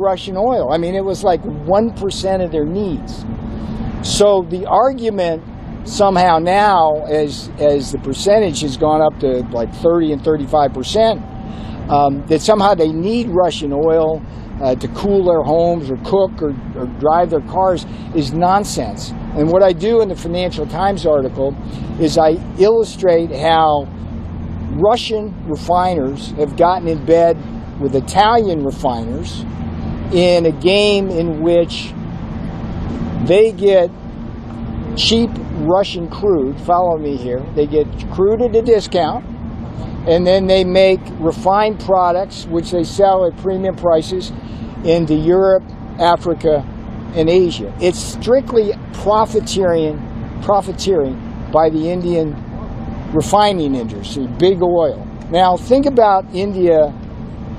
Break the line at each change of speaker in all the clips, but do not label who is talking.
Russian oil. I mean, it was like 1% of their needs. So the argument somehow now, as the percentage has gone up to like 30 and 35%, that somehow they need Russian oil to cool their homes or cook or drive their cars is nonsense. And what I do in the Financial Times article is I illustrate how Russian refiners have gotten in bed with Italian refiners in a game in which they get cheap Russian crude, follow me here, they get crude at a discount, and then they make refined products which they sell at premium prices into Europe, Africa, and Asia. It's strictly profiteering by the Indian refining industry, big oil. Now think about India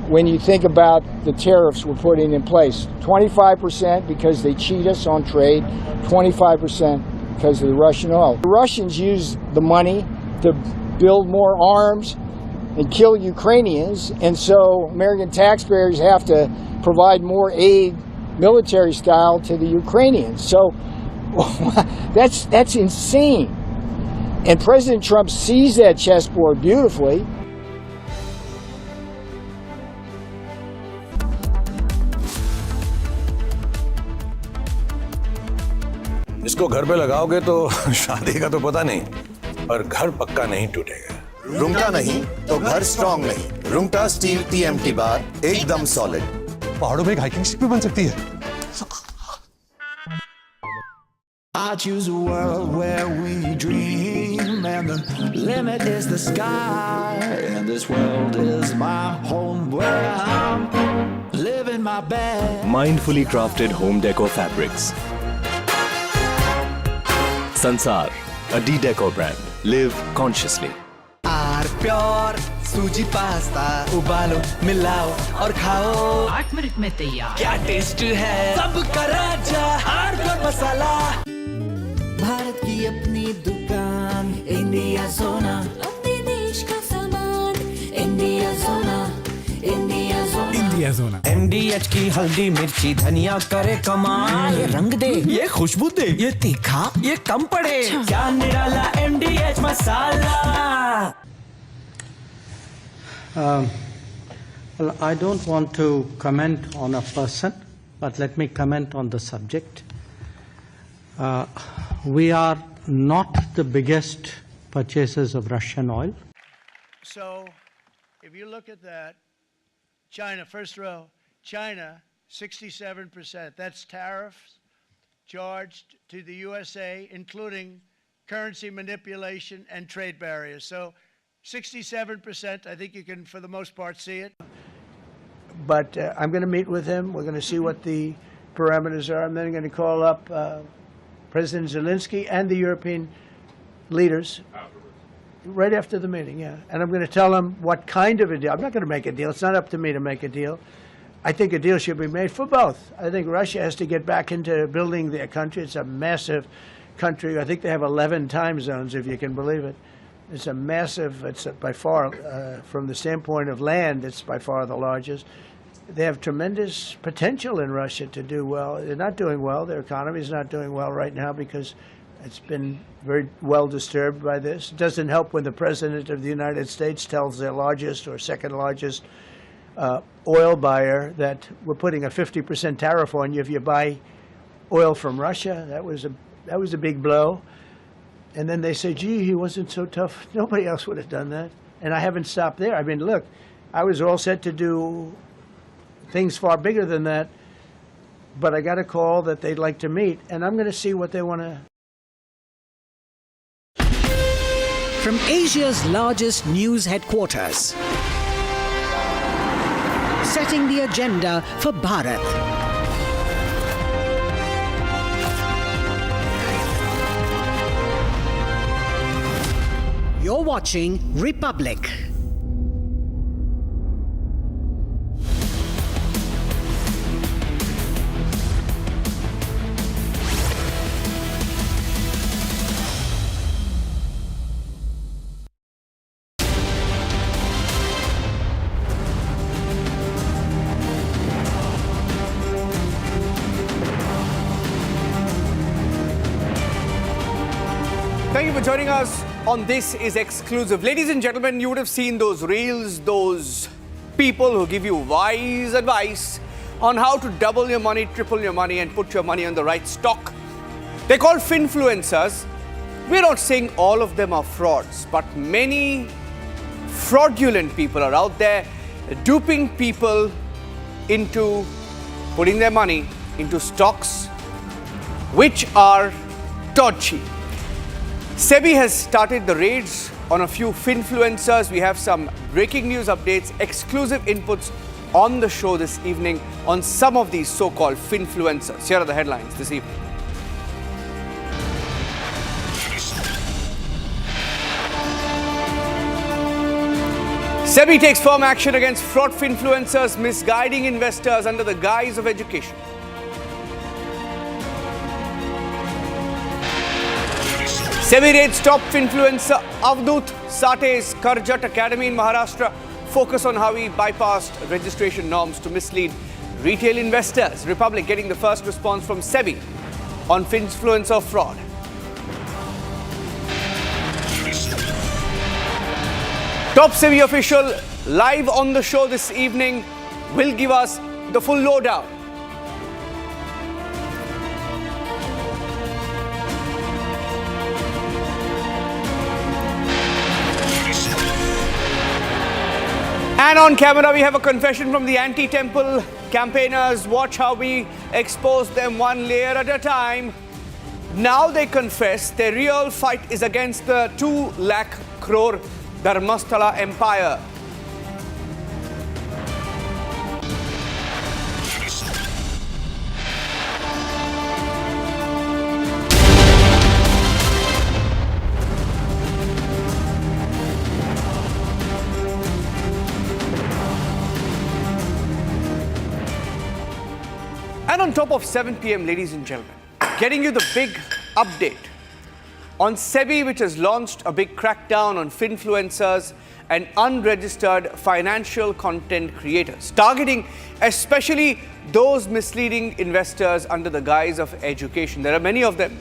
when you think about the tariffs we're putting in place. 25% because they cheat us on trade, 25% because of the Russian oil. The Russians use the money to build more arms and kill Ukrainians, and so American taxpayers have to provide more aid, military style, to the Ukrainians. So that's insane. And President Trump sees that chessboard beautifully.
इसको घर पे लगाओगे तो शादी का तो पता नहीं, पर घर पक्का नहीं टूटेगा।
रुंगटा नहीं तो घर स्ट्रॉन्ग नहीं। रुंगटा स्टील TMT बार एकदम सॉलिड।
पहाड़ों में एक हाइकिंग स्टिक भी बन सकती है।
I choose a world where we dream and the limit is the sky, and this world is my home where I'm living my best.
Mindfully crafted home decor fabrics. Sansar, a D-Decor brand. Live consciously.
Pure सूजी pasta उबालो मिलाओ और खाओ
8 minute में तैयार।
क्या test है सबका राजा हार्डकोर मसाला। भारत की अपनी दुकान इंडिया सोना, अपने देश का सामान इंडिया सोना, इंडिया सोना, इंडिया सोना। MDH की हल्दी मिर्ची धनिया करे कमाल, ये रंग दे ये खुशबू दे ये तीखा ये कम पड़े, क्या निराला MDH masala.
Well, I don't want to comment on a person, but let me comment on the subject. We are not the biggest purchasers of Russian oil.
So, if you look at that, China, first row, China, 67%. That's tariffs charged to the USA, including currency manipulation and trade barriers. So, 67%, I think you can, for the most part, see it.
But I'm going to meet with him. We're going to see what the parameters are. And then I'm going to call up President Zelensky and the European leaders right after the meeting, yeah. And I'm going to tell them what kind of a deal. I'm not going to make a deal. It's not up to me to make a deal. I think a deal should be made for both. I think Russia has to get back into building their country. It's a massive country. I think they have 11 time zones, if you can believe it. It's a massive, it's by far, from the standpoint of land, it's by far the largest. They have tremendous potential in Russia to do well. They're not doing well. Their economy is not doing well right now because it's been very well disturbed by this. It doesn't help when the President of the United States tells their largest or second largest oil buyer that we're putting a 50% tariff on you if you buy oil from Russia. That was a big blow. And then they say, gee, he wasn't so tough. Nobody else would have done that. And I haven't stopped there. I mean, look, I was all set to do things far bigger than that, but I got a call that they'd like to meet, and I'm going to see what they want to.
From Asia's largest news headquarters, setting the agenda for Bharat. You're watching Republic.
you for joining us on This Is Exclusive. Ladies and gentlemen, you would have seen those reels, those people who give you wise advice on how to double your money, triple your money, and put your money on the right stock. They're called Finfluencers. We're not saying all of them are frauds, but many fraudulent people are out there duping people into putting their money into stocks which are dodgy. Sebi has started the raids on a few Finfluencers. We have some breaking news updates, exclusive inputs on the show this evening on some of these so-called Finfluencers. Here are the headlines this evening. Sebi takes firm action against fraud Finfluencers misguiding investors under the guise of education. Sebi raids top Finfluencer Avadhut Sathe's Karjat Academy in Maharashtra. Focus on how he bypassed registration norms to mislead retail investors. Republic getting the first response from Sebi on Finfluencer fraud. Top Sebi official live on the show this evening will give us the full lowdown. And on camera, we have a confession from the anti-temple campaigners. Watch how we expose them one layer at a time. Now they confess their real fight is against the 2 lakh crore Dharmastala empire. And on top of 7 p.m, ladies and gentlemen, getting you the big update on Sebi, which has launched a big crackdown on Finfluencers and unregistered financial content creators, targeting especially those misleading investors under the guise of education. There are many of them.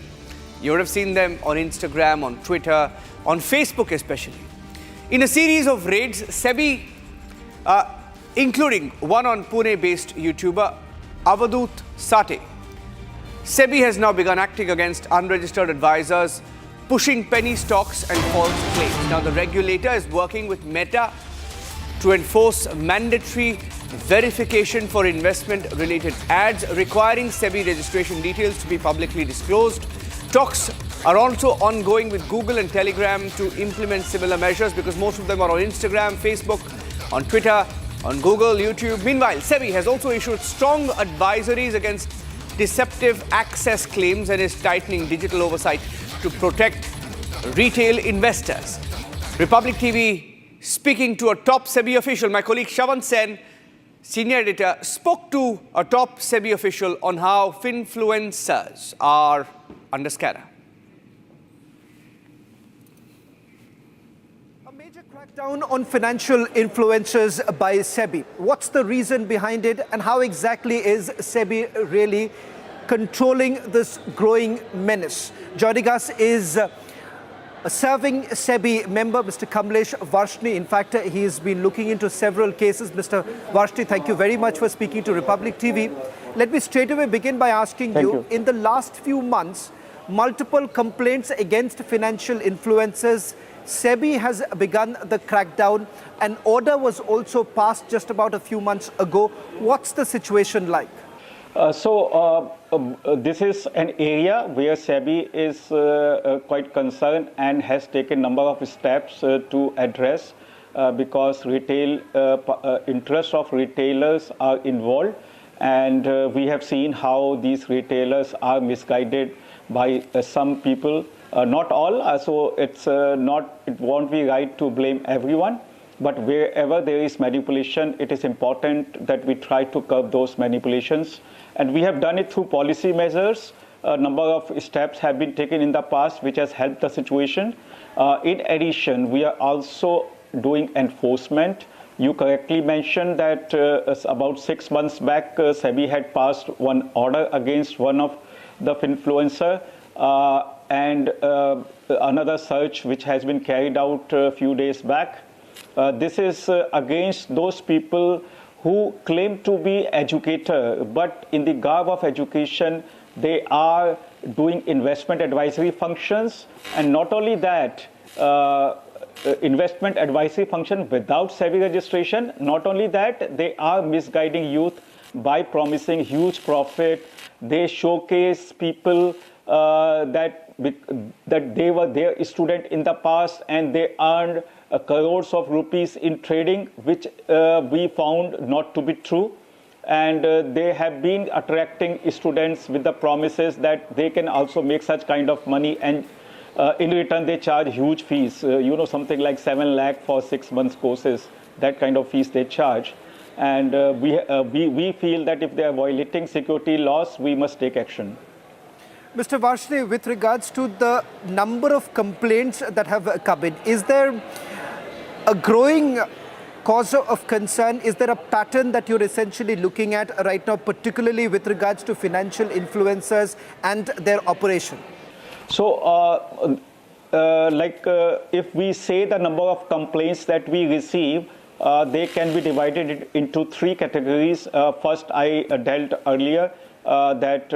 You would have seen them on Instagram, on Twitter, on Facebook especially. In a series of raids, Sebi, including one on Pune-based YouTuber Avadhut Sathe, Sebi has now begun acting against unregistered advisors, pushing penny stocks and false claims. Now, the regulator is working with Meta to enforce mandatory verification for investment-related ads, requiring Sebi registration details to be publicly disclosed. Talks are also ongoing with Google and Telegram to implement similar measures because most of them are on Instagram, Facebook, on Twitter, on Google, YouTube. Meanwhile, Sebi has also issued strong advisories against deceptive access claims and is tightening digital oversight to protect retail investors. Republic TV speaking to a top Sebi official. My colleague Shavan Sen, senior editor, spoke to a top Sebi official on how Finfluencers are under scanner.
Crackdown on financial influencers by Sebi. What's the reason behind it, and how exactly is Sebi really controlling this growing menace? Joining us is a serving Sebi member, Mr. Kamlesh Varshni. In fact, he has been looking into several cases. Mr. Varshni, thank you very much for speaking to Republic TV. Let me straight away begin by asking you, in the last few months, multiple complaints against financial influencers. Sebi has begun the crackdown. An order was also passed just about a few months ago. What's the situation like?
This is an area where Sebi is quite concerned and has taken a number of steps to address because retail interests of retailers are involved, and we have seen how these retailers are misguided by some people. Not all, so it won't be right to blame everyone, but wherever there is manipulation, it is important that we try to curb those manipulations. And we have done it through policy measures. A number of steps have been taken in the past, which has helped the situation. In addition, we are also doing enforcement. You correctly mentioned that about 6 months back, Sebi had passed one order against one of the Finfluencer. and another search which has been carried out a few days back. This is against those people who claim to be educator, but in the garb of education, they are doing investment advisory functions, and not only that, investment advisory function without SEBI registration. Not only that, they are misguiding youth by promising huge profit. They showcase people that they were their student in the past and they earned crores of rupees in trading, which we found not to be true. And they have been attracting students with the promises that they can also make such kind of money, and in return they charge huge fees, something like 7 lakh for 6 months courses. That kind of fees they charge. And we feel that if they are violating security laws, we must take action.
Mr. Varshney, with regards to the number of complaints that have come in, is there a growing cause of concern? Is there a pattern that you're essentially looking at right now, particularly with regards to financial influencers and their operation?
So, if we say the number of complaints that we receive, they can be divided into 3 categories. First, I dealt earlier that,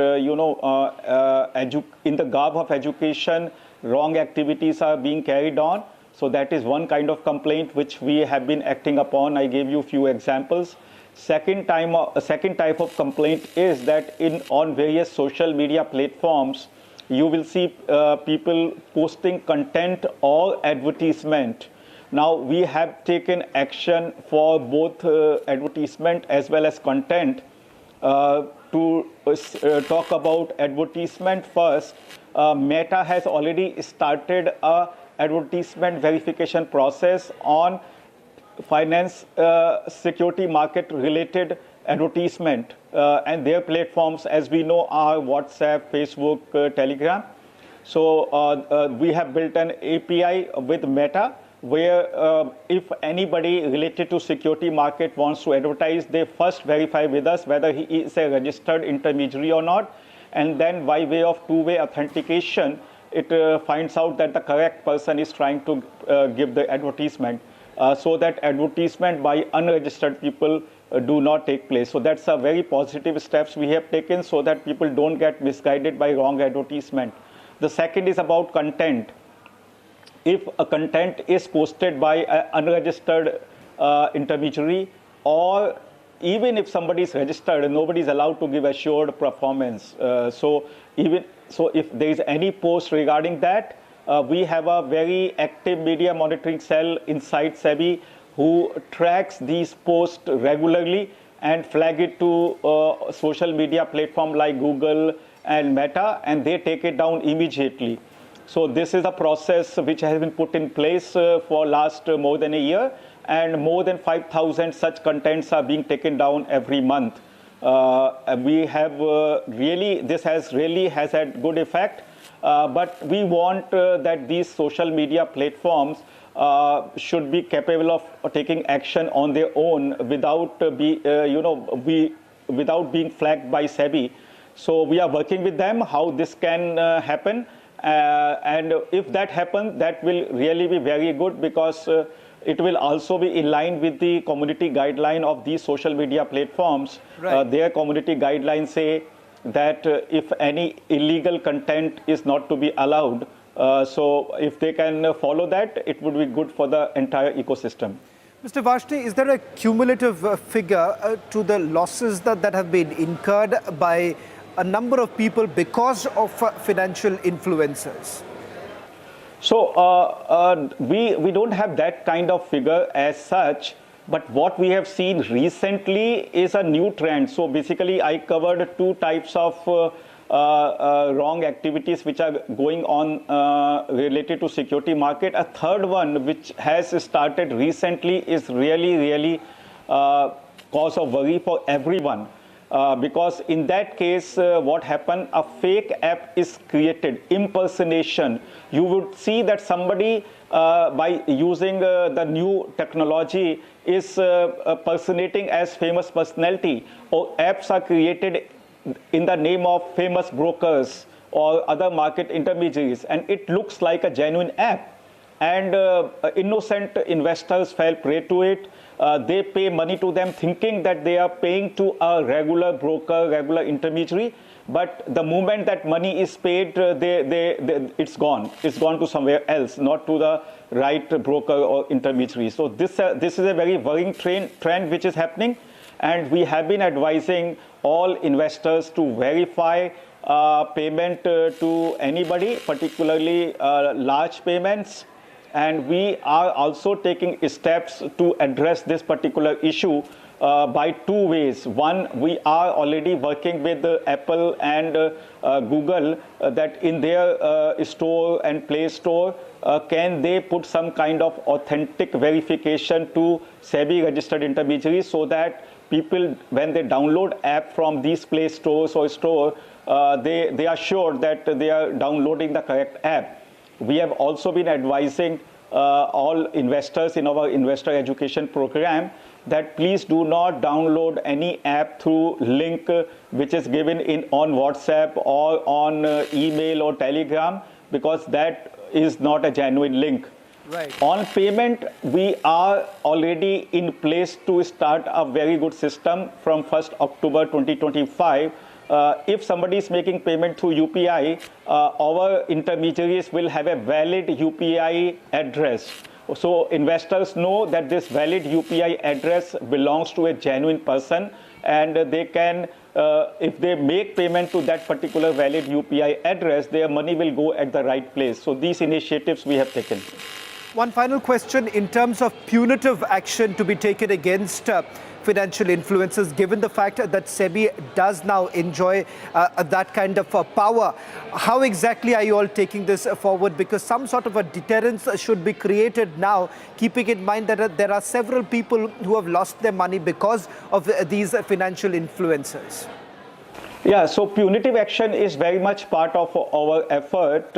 in the garb of education, wrong activities are being carried on. So that is one kind of complaint which we have been acting upon. I gave you a few examples. Second type of complaint is that on various social media platforms, you will see people posting content or advertisement. Now, we have taken action for both advertisement as well as content. To talk about advertisement first, Meta has already started a advertisement verification process on finance security market related advertisement, and their platforms, as we know, are WhatsApp, Facebook, Telegram. So we have built an API with Meta where if anybody related to security market wants to advertise, they first verify with us whether he is a registered intermediary or not, and then by way of two-way authentication, it finds out that the correct person is trying to give the advertisement, so that advertisement by unregistered people do not take place. So that's a very positive steps we have taken so that people don't get misguided by wrong advertisement. The second is about content. If a content is posted by an unregistered intermediary, or even if somebody is registered, nobody is allowed to give assured performance. So if there is any post regarding that, we have a very active media monitoring cell inside SEBI who tracks these posts regularly and flag it to social media platform like Google and Meta, and they take it down immediately. So this is a process which has been put in place for last more than a year, and more than 5,000 such contents are being taken down every month. We have this has had good effect, but we want that these social media platforms should be capable of taking action on their own without without being flagged by SEBI. So we are working with them how this can happen, and if that happens, that will really be very good, because it will also be in line with the community guideline of these social media platforms.
Right.
Their community guidelines say that if any illegal content is not to be allowed, so if they can follow that, it would be good for the entire ecosystem.
Mr. Varshney, is there a cumulative figure to the losses that have been incurred by a number of people because of financial influencers?
So we don't have that kind of figure as such, but what we have seen recently is a new trend. So basically, I covered 2 types of wrong activities which are going on related to security market. A third one which has started recently is really cause of worry for everyone. Because in that case, what happened, a fake app is created, impersonation. You would see that somebody, by using the new technology, is personating as famous personality, or apps are created in the name of famous brokers or other market intermediaries, and it looks like a genuine app. And innocent investors fell prey to it. They pay money to them thinking that they are paying to a regular broker, regular intermediary. But the moment that money is paid, it's gone. It's gone to somewhere else, not to the right broker or intermediary. So this is a very worrying trend which is happening. And we have been advising all investors to verify payment to anybody, particularly large payments. And we are also taking steps to address this particular issue by two ways. One, we are already working with Apple and Google that in their store and Play Store, can they put some kind of authentic verification to Sebi registered intermediaries so that people, when they download app from these Play Stores or store, they are sure that they are downloading the correct app. We have also been advising all investors in our investor education program that please do not download any app through link which is given on WhatsApp or on email or Telegram, because that is not a genuine link.
Right.
On payment, we are already in place to start a very good system from 1st October 2025. If somebody is making payment through UPI, our intermediaries will have a valid UPI address. So investors know that this valid UPI address belongs to a genuine person, and they can, if they make payment to that particular valid UPI address, their money will go at the right place. So these initiatives we have taken.
One final question in terms of punitive action to be taken against financial influencers, given the fact that Sebi does now enjoy that kind of power. How exactly are you all taking this forward? Because some sort of a deterrence should be created now, keeping in mind that there are several people who have lost their money because of these financial influencers.
Yeah, so punitive action is very much part of our effort.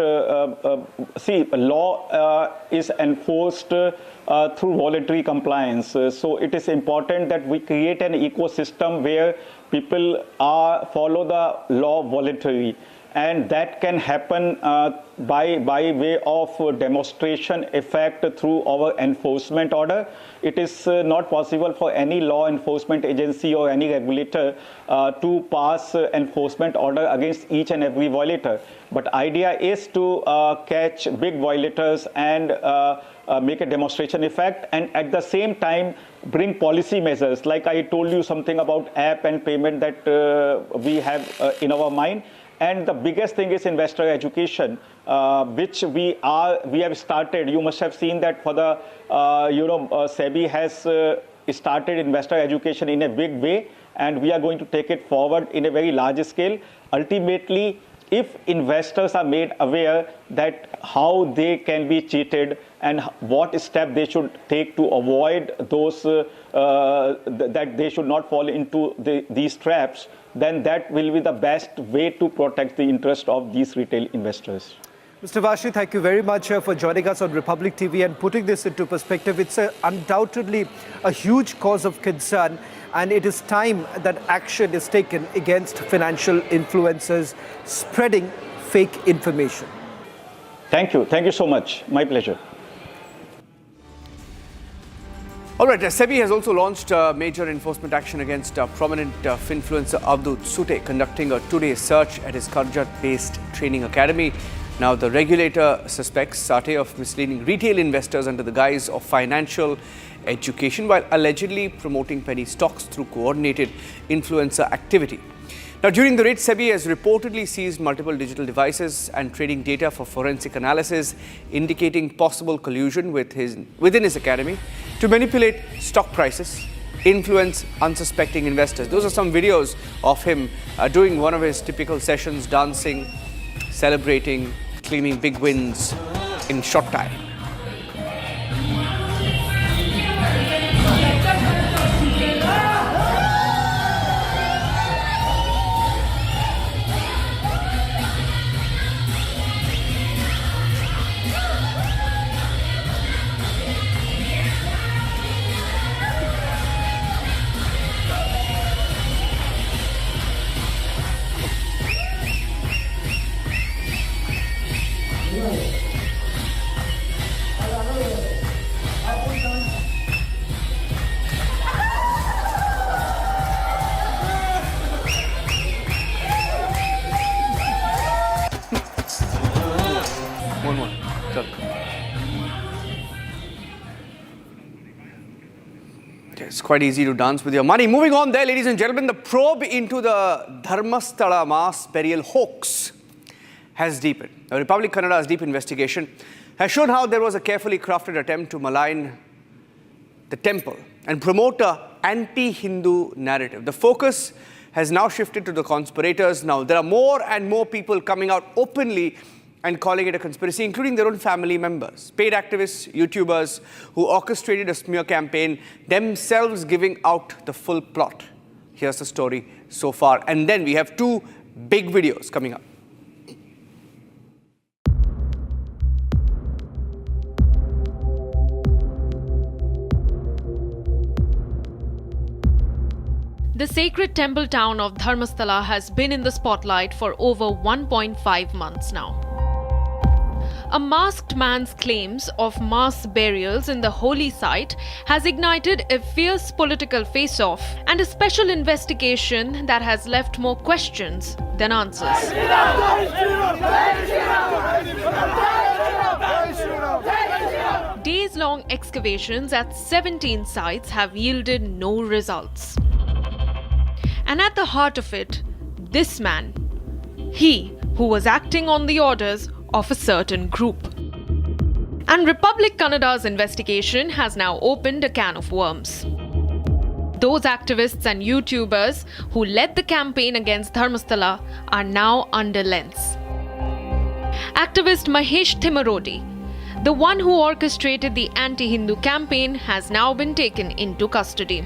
See, law is enforced through voluntary compliance. So it is important that we create an ecosystem where people follow the law voluntarily. And that can happen by way of demonstration effect through our enforcement order. It is not possible for any law enforcement agency or any regulator to pass enforcement order against each and every violator. But idea is to catch big violators and make a demonstration effect, and at the same time bring policy measures. Like I told you something about app and payment that we have in our mind. And the biggest thing is investor education, which we have started. You must have seen that for the, Sebi has started investor education in a big way, and we are going to take it forward in a very large scale. Ultimately, if investors are made aware that how they can be cheated and what step they should take to avoid those, that they should not fall into these traps, then that will be the best way to protect the interest of these retail investors.
Mr. Vashi, thank you very much for joining us on Republic TV and putting this into perspective. It's undoubtedly a huge cause of concern, and it is time that action is taken against financial influencers spreading fake information.
Thank you. Thank you so much. My pleasure.
All right, Sebi has also launched major enforcement action against prominent Finfluencer Avadhut Sathe, conducting a two-day search at his Karnataka-based training academy. Now, the regulator suspects Sathe of misleading retail investors under the guise of financial education while allegedly promoting penny stocks through coordinated influencer activity. Now, during the raid, Sebi has reportedly seized multiple digital devices and trading data for forensic analysis, indicating possible collusion within his academy to manipulate stock prices, influence unsuspecting investors. Those are some videos of him doing one of his typical sessions, dancing, celebrating, claiming big wins in short time. It's quite easy to dance with your money. Moving on there, ladies and gentlemen, the probe into the Dharmastala mass burial hoax has deepened. The Republic Kannada's deep investigation has shown how there was a carefully crafted attempt to malign the temple and promote an anti-Hindu narrative. The focus has now shifted to the conspirators. Now, there are more and more people coming out openly and calling it a conspiracy, including their own family members, paid activists, YouTubers who orchestrated a smear campaign, themselves giving out the full plot. Here's the story so far. And then we have two big videos coming up.
The sacred temple town of Dharmastala has been in the spotlight for over 1.5 months now. A masked man's claims of mass burials in the holy site has ignited a fierce political face-off and a special investigation that has left more questions than answers. Days-long excavations at 17 sites have yielded no results. And at the heart of it, this man, he who was acting on the orders of a certain group. And Republic Kannada's investigation has now opened a can of worms. Those activists and YouTubers who led the campaign against Dharmastala are now under lens. Activist Mahesh Thimarodi, the one who orchestrated the anti-Hindu campaign, has now been taken into custody.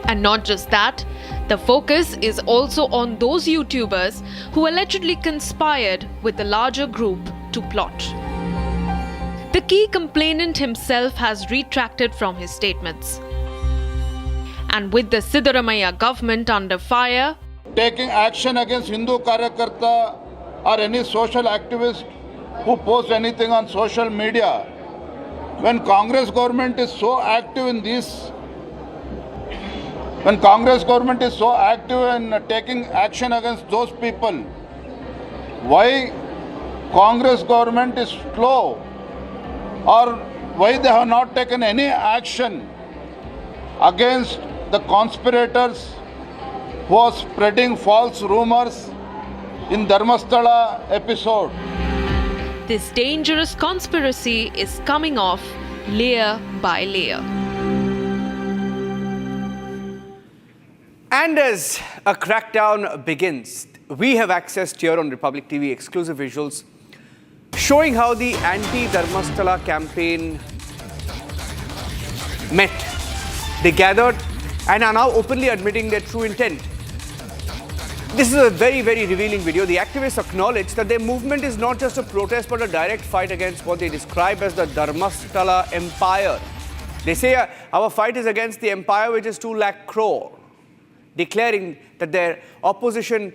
And not just that, the focus is also on those YouTubers who allegedly conspired with the larger group to plot. The key complainant himself has retracted from his statements. And with the Siddaramaiah government under fire,
taking action against Hindu Karyakarta or any social activist who posts anything on social media, when Congress government is so active in this, when Congress government is so active in taking action against those people, why Congress government is slow, or why they have not taken any action against the conspirators who are spreading false rumors in Dharmastala episode?
this dangerous conspiracy is coming off layer by layer.
And as a crackdown begins, we have accessed here on Republic TV exclusive visuals showing how the anti-Dharmastala campaign met. They gathered and are now openly admitting their true intent. This is a very, very revealing video. The activists acknowledge that their movement is not just a protest but a direct fight against what they describe as the Dharmastala empire. They say our fight is against the empire which is 2 lakh crore, declaring that their opposition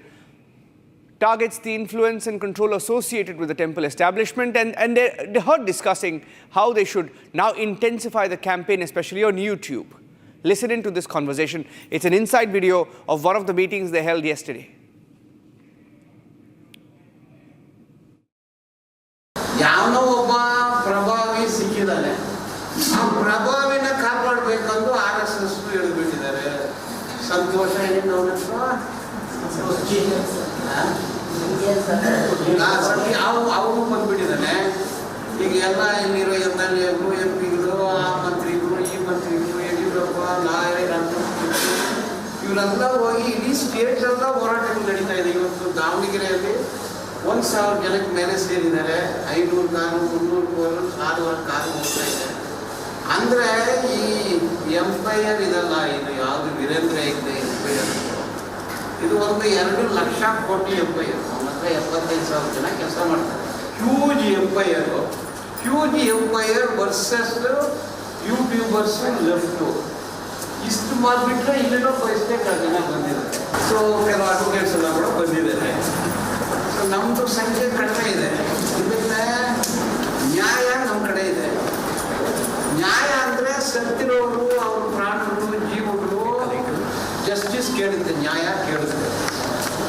targets the influence and control associated with the temple establishment, and they heard discussing how they should now intensify the campaign, especially on YouTube. Listen into this conversation. It's an inside video of one of the meetings they held yesterday.
ಯಾವನೋ ಒಬ್ಬ ಪ್ರಭಾವಿ ಸಿಕ್ಕಿದ್ದಾನೆ ಆ ಪ್ರಭಾವಿನ ಕಾಪಾಡಬೇಕಂದು RSS ಹೇಳಿಬಿಟ್ಟಿದ್ದಾರೆ. ಸಂತೋಷ ಏನು ಅವನು ಬಂದ್ಬಿಟ್ಟಿದ್ದಾನೆ. ಈಗ ಎಲ್ಲ ಇಲ್ಲಿರೋ MLAಗಳು MP ಗಳು ಆ ಮಂತ್ರಿಗಳು ಈ ಮಂತ್ರಿಗಳು ಯಡಿಯೂರಪ್ಪ ಇವರೆಲ್ಲ ಹೋಗಿ ಇಡೀ ಸ್ಟೇಟ್ ಎಲ್ಲ ಹೋರಾಟಗಳು ನಡೀತಾ ಇದೆ. ಇವತ್ತು ದಾವಣಗೆರೆಯಲ್ಲಿ 1,000 ಜನಕ್ಕೆ ಮೇಲೆ ಸೇರಿದ್ದಾರೆ. 500 ಕಾರು 300 ಕಾರು 600 ಕಾರು ಹೋಗ್ತಾ ಇದೆ. ಅಂದರೆ ಈ ಎಂಪೈರ್ ಇದಲ್ಲ, ಇದು ಯಾವುದು ವೀರೇಂದ್ರ ಹೆಗ್ಡೆ ಎಂಪೈರ್, ಇದು ಒಂದು 2 ಲಕ್ಷ ಕೋಟಿ ಎಂಪೈರ್. ಅವನ ಹತ್ರ 75,000 ಜನ ಕೆಲಸ ಮಾಡ್ತಾರೆ. Huge empire versus YouTubers left. ಇಷ್ಟು ಮಾಡಿಬಿಟ್ರೆ ಇಲ್ಲೇನೋ ಬಯಸ್ಬೇಕಾದ ಜನ ಬಂದಿದ್ದಾರೆ. ಸೊ ಕೆಲವು ಅಡ್ವೊಕೇಟ್ಸ್ ಎಲ್ಲ ಕೂಡ ಬಂದಿದ್ದಾರೆ. ಸೊ ನಮ್ಮದು ಸಂಖ್ಯೆ ಕಡಿಮೆ ಇದೆ. ಇದಕ್ಕೆ ನ್ಯಾಯ ನಮ್ಮ ಕಡೆ ಇದೆ. ನ್ಯಾಯ ಅಂದರೆ ಸತ್ತಿರೋರು, ಅವ್ರ ಪ್ರಾಣಗಳು, ಜೀವಗಳು ಜಸ್ಟಿಸ್ ಕೇಳುತ್ತೆ, ನ್ಯಾಯ ಕೇಳುತ್ತೆ.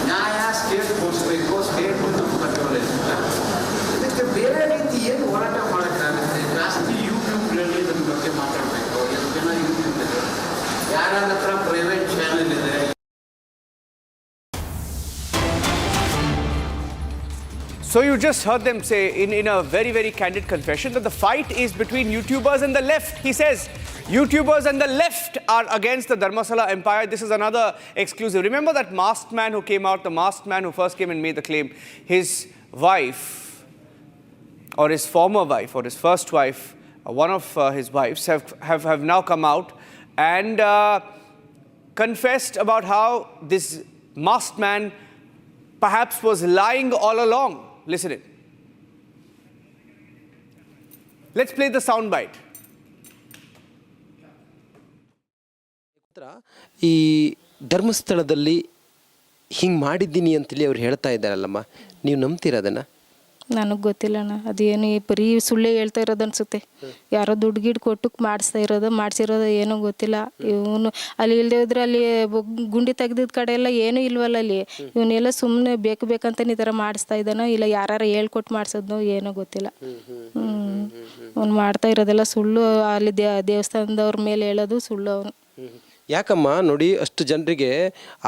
ನ್ಯಾಯ ಸ್ಟೇಟ್ ಕೊಡಿಸ್ಬೇಕು, ಸ್ಟೇಟ್ ನಮ್ಮ ಕಂಟ್ರೋಲ್ ಇರುತ್ತೆ. ಇದಕ್ಕೆ ಬೇರೆ ರೀತಿ ಏನು ಹೋರಾಟ ಮಾಡೋಕ್ಕಾಗುತ್ತೆ? ಜಾಸ್ತಿ ಯೂಟ್ಯೂಬ್ಗಳಲ್ಲಿ ನನ್ನ ಬಗ್ಗೆ ಮಾತಾಡಬೇಕು. ಎಷ್ಟು ಜನ YouTube
So you just heard them say in a very, very candid confession that the fight is between YouTubers and the left. He says YouTubers and the left are against the Dharmastala empire. This is another exclusive. Remember that masked man who came out, the masked man who first came and made the claim? His wife, or his former wife, or his first wife, one of his wives have now come out and confessed about how this masked man perhaps was lying all along. Listen in. Let's play the sound bite.
ಈ ಧರ್ಮಸ್ಥಳದಲ್ಲಿ ಹಿಂಗೆ ಮಾಡಿದ್ದೀನಿ ಅಂತೇಳಿ ಅವ್ರು ಹೇಳ್ತಾ ಇದ್ದಾರಲ್ಲಮ್ಮ, ನೀವು ನಂಬ್ತೀರಾ ಅದನ್ನು?
ನನಗೆ ಗೊತ್ತಿಲ್ಲಣ್ಣ, ಅದೇನು ಬರೀ ಸುಳ್ಳೇ ಹೇಳ್ತಾ ಇರೋದು ಅನ್ಸುತ್ತೆ. ಯಾರೋ ದುಡ್ಡು ಗಿಡ್ ಕೊಟ್ಟು ಮಾಡಿಸಿರೋದು ಏನೂ ಗೊತ್ತಿಲ್ಲ. ಇವನು ಅಲ್ಲಿ ಇಲ್ಲದೆ ಹೋದ್ರೆ ಅಲ್ಲಿ ಗುಂಡಿ ತೆಗ್ದಿದ್ದ ಕಡೆ ಎಲ್ಲ ಏನೂ ಇಲ್ವಲ್ಲ ಅಲ್ಲಿ. ಇವನ್ನೆಲ್ಲ ಸುಮ್ಮನೆ ಬೇಕಂತಾನೆ ಈ ಥರ ಮಾಡಿಸ್ತಾ ಇದ್ದಾನೋ ಇಲ್ಲ ಯಾರು ಹೇಳ್ಕೊಟ್ಟು ಮಾಡಿಸೋದ್ನೋ ಏನೋ ಗೊತ್ತಿಲ್ಲ. ಅವ್ನು ಮಾಡ್ತಾ ಇರೋದೆಲ್ಲ ಸುಳ್ಳು. ಅಲ್ಲಿ ದೇವಸ್ಥಾನದವ್ರ ಮೇಲೆ ಹೇಳೋದು ಸುಳ್ಳು ಅವನು.
ಯಾಕಮ್ಮ ನೋಡಿ, ಅಷ್ಟು ಜನರಿಗೆ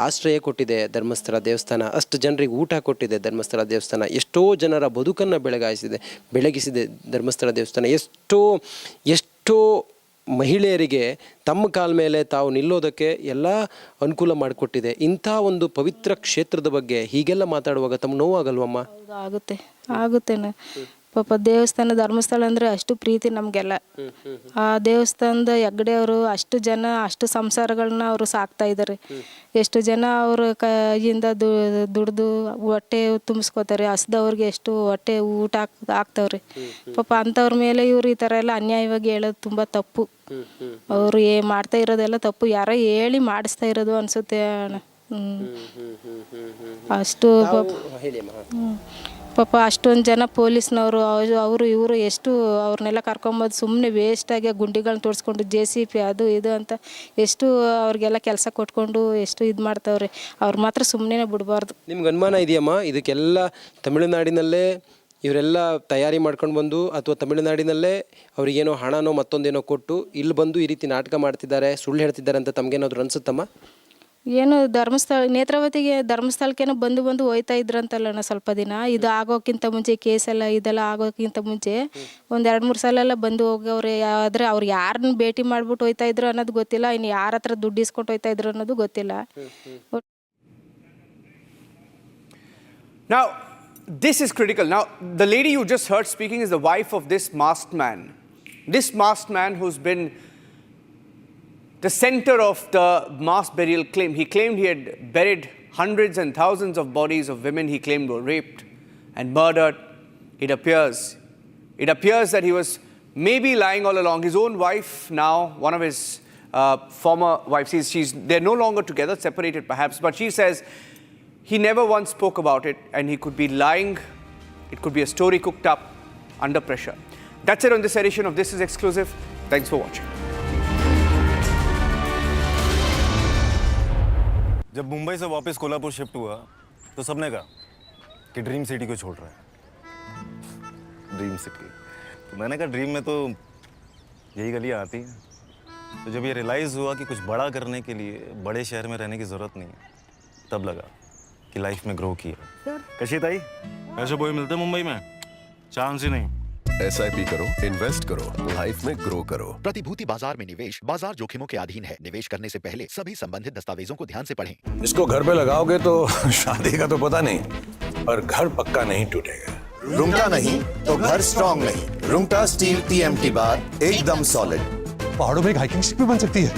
ಆಶ್ರಯ ಕೊಟ್ಟಿದೆ ಧರ್ಮಸ್ಥಳ ದೇವಸ್ಥಾನ, ಅಷ್ಟು ಜನರಿಗೆ ಊಟ ಕೊಟ್ಟಿದೆ ಧರ್ಮಸ್ಥಳ ದೇವಸ್ಥಾನ, ಎಷ್ಟೋ ಜನರ ಬದುಕನ್ನು ಬೆಳಗಿಸಿದೆ ಧರ್ಮಸ್ಥಳ ದೇವಸ್ಥಾನ, ಎಷ್ಟೋ ಮಹಿಳೆಯರಿಗೆ ತಮ್ಮ ಕಾಲ ಮೇಲೆ ತಾವು ನಿಲ್ಲೋದಕ್ಕೆ ಎಲ್ಲ ಅನುಕೂಲ ಮಾಡಿಕೊಟ್ಟಿದೆ. ಇಂಥ ಒಂದು ಪವಿತ್ರ ಕ್ಷೇತ್ರದ ಬಗ್ಗೆ ಹೀಗೆಲ್ಲ ಮಾತಾಡುವಾಗ ತಮ್ಮ ನೋವಾಗಲ್ವಮ್ಮ?
ಆಗುತ್ತೇನೆ. ಪಾಪ ದೇವಸ್ಥಾನ ಧರ್ಮಸ್ಥಳ ಅಂದರೆ ಅಷ್ಟು ಪ್ರೀತಿ ನಮಗೆಲ್ಲ. ಆ ದೇವಸ್ಥಾನದ ಹೆಗ್ಗಡೆ ಅವರು ಅಷ್ಟು ಸಂಸಾರಗಳನ್ನ ಅವರು ಸಾಕ್ತಾ ಇದ್ದಾರೆ. ಎಷ್ಟು ಜನ ಅವ್ರ ಕೈಯಿಂದ ದುಡ್ದು ಹೊಟ್ಟೆ ತುಂಬಿಸ್ಕೋತಾರೆ. ಹಸ್ದವ್ರಿಗೆ ಎಷ್ಟು ಹೊಟ್ಟೆ ಊಟ ಹಾಕ್ತವ್ರೆ. ಪಾಪ ಅಂಥವ್ರ ಮೇಲೆ ಇವರು ಈ ಥರ ಎಲ್ಲ ಅನ್ಯಾಯವಾಗಿ ಹೇಳೋದು ತುಂಬ ತಪ್ಪು. ಅವರು ಮಾಡ್ತಾ ಇರೋದೆಲ್ಲ ತಪ್ಪು. ಯಾರೋ ಹೇಳಿ ಮಾಡಿಸ್ತಾ ಇರೋದು ಅನಿಸುತ್ತೆ ಅಣ್ಣ. ಅಷ್ಟು ಪಾಪ ಅಷ್ಟೊಂದು ಜನ ಪೊಲೀಸ್ನವರು ಅವರು ಇವರು ಎಷ್ಟು ಅವ್ರನ್ನೆಲ್ಲ ಕರ್ಕೊಂಬೋದು ಸುಮ್ಮನೆ ವೇಸ್ಟಾಗಿ ಗುಂಡಿಗಳನ್ನ ತೋರಿಸ್ಕೊಂಡು JCP ಅದು ಇದು ಅಂತ ಎಷ್ಟು ಅವ್ರಿಗೆಲ್ಲ ಕೆಲಸ ಕೊಟ್ಕೊಂಡು ಎಷ್ಟು ಇದು ಮಾಡ್ತಾವ್ರೆ. ಅವ್ರು ಮಾತ್ರ ಸುಮ್ಮನೆ ಬಿಡಬಾರ್ದು.
ನಿಮ್ಗೆ ಅನುಮಾನ ಇದೆಯಮ್ಮ ಇದಕ್ಕೆಲ್ಲ ತಮಿಳುನಾಡಿನಲ್ಲೇ ಇವರೆಲ್ಲ ತಯಾರಿ ಮಾಡ್ಕೊಂಡು ಬಂದು ಅಥವಾ ತಮಿಳುನಾಡಿನಲ್ಲೇ ಅವ್ರಿಗೇನೋ ಹಣನೋ ಮತ್ತೊಂದೇನೋ ಕೊಟ್ಟು ಇಲ್ಲಿ ಬಂದು ಈ ರೀತಿ ನಾಟಕ ಮಾಡ್ತಿದ್ದಾರೆ, ಸುಳ್ಳು ಹೇಳ್ತಿದ್ದಾರೆ ಅಂತ ತಮಗೇನಾದ್ರು ಅನ್ಸುತ್ತಮ್ಮ?
ಏನು ಧರ್ಮಸ್ಥಳಕ್ಕೇನೋ ಬಂದು ಹೋಯ್ತಾ ಇದ್ರಂತಲ್ಲ ಸ್ವಲ್ಪ ದಿನ. ಇದು ಆಗೋಕ್ಕಿಂತ ಮುಂಚೆ ಕೇಸೆಲ್ಲ ಇದೆಲ್ಲ ಆಗೋಕ್ಕಿಂತ ಮುಂಚೆ ಒಂದು 2-3 ಸಲ ಎಲ್ಲ ಬಂದು ಹೋಗವ್ರೆ. ಆದರೆ ಅವ್ರು ಯಾರನ್ನ ಭೇಟಿ ಮಾಡ್ಬಿಟ್ಟು ಹೋಯ್ತಾ ಇದ್ರು ಅನ್ನೋದು ಗೊತ್ತಿಲ್ಲ. ಇನ್ನು ಯಾರ ಹತ್ರ ದುಡ್ಡು ಇಸ್ಕೊಂಡು ಹೋಯ್ತಾ ಇದ್ರು ಅನ್ನೋದು ಗೊತ್ತಿಲ್ಲ.
Now, this is critical. Now, the lady you just heard speaking is the wife of this masked man. This masked man who's been the center of the mass burial claim. He claimed he had buried hundreds and thousands of bodies of women he claimed were raped and murdered. It appears that he was maybe lying all along. His own wife now, one of his former wives, they're no longer together, separated perhaps, but she says he never once spoke about it and he could be lying. It could be a story cooked up under pressure. That's it on this edition of This Is Exclusive. Thanks for watching.
जब मुंबई से वापस Kolhapur shift हुआ तो सबने कहा कि dream city को छोड़ रहा है। ड्रीम सिटी, तो मैंने कहा ड्रीम में तो यही गलियाँ आती हैं। तो जब ये रियलाइज़ हुआ कि कुछ बड़ा करने के लिए बड़े शहर में रहने की ज़रूरत नहीं है, तब लगा कि लाइफ में ग्रो किया। कशी ताई, ऐसे बॉय मिलते मुंबई में? चांस ही नहीं।
SIP करो, इन्वेस्ट करो, लाइफ में ग्रो करो।
प्रतिभूति बाजार में निवेश बाजार जोखिमों के अधीन है। निवेश करने से पहले सभी संबंधित दस्तावेजों को ध्यान से पढ़ें।
इसको घर पे लगाओगे तो शादी का तो पता नहीं, पर घर पक्का नहीं टूटेगा।
रूंगटा नहीं तो घर स्ट्रॉन्ग नहीं। रूंगटा स्टील TMT बार एकदम सॉलिड।
पहाड़ों में एक हाइकिंग स्टिक भी बन सकती है।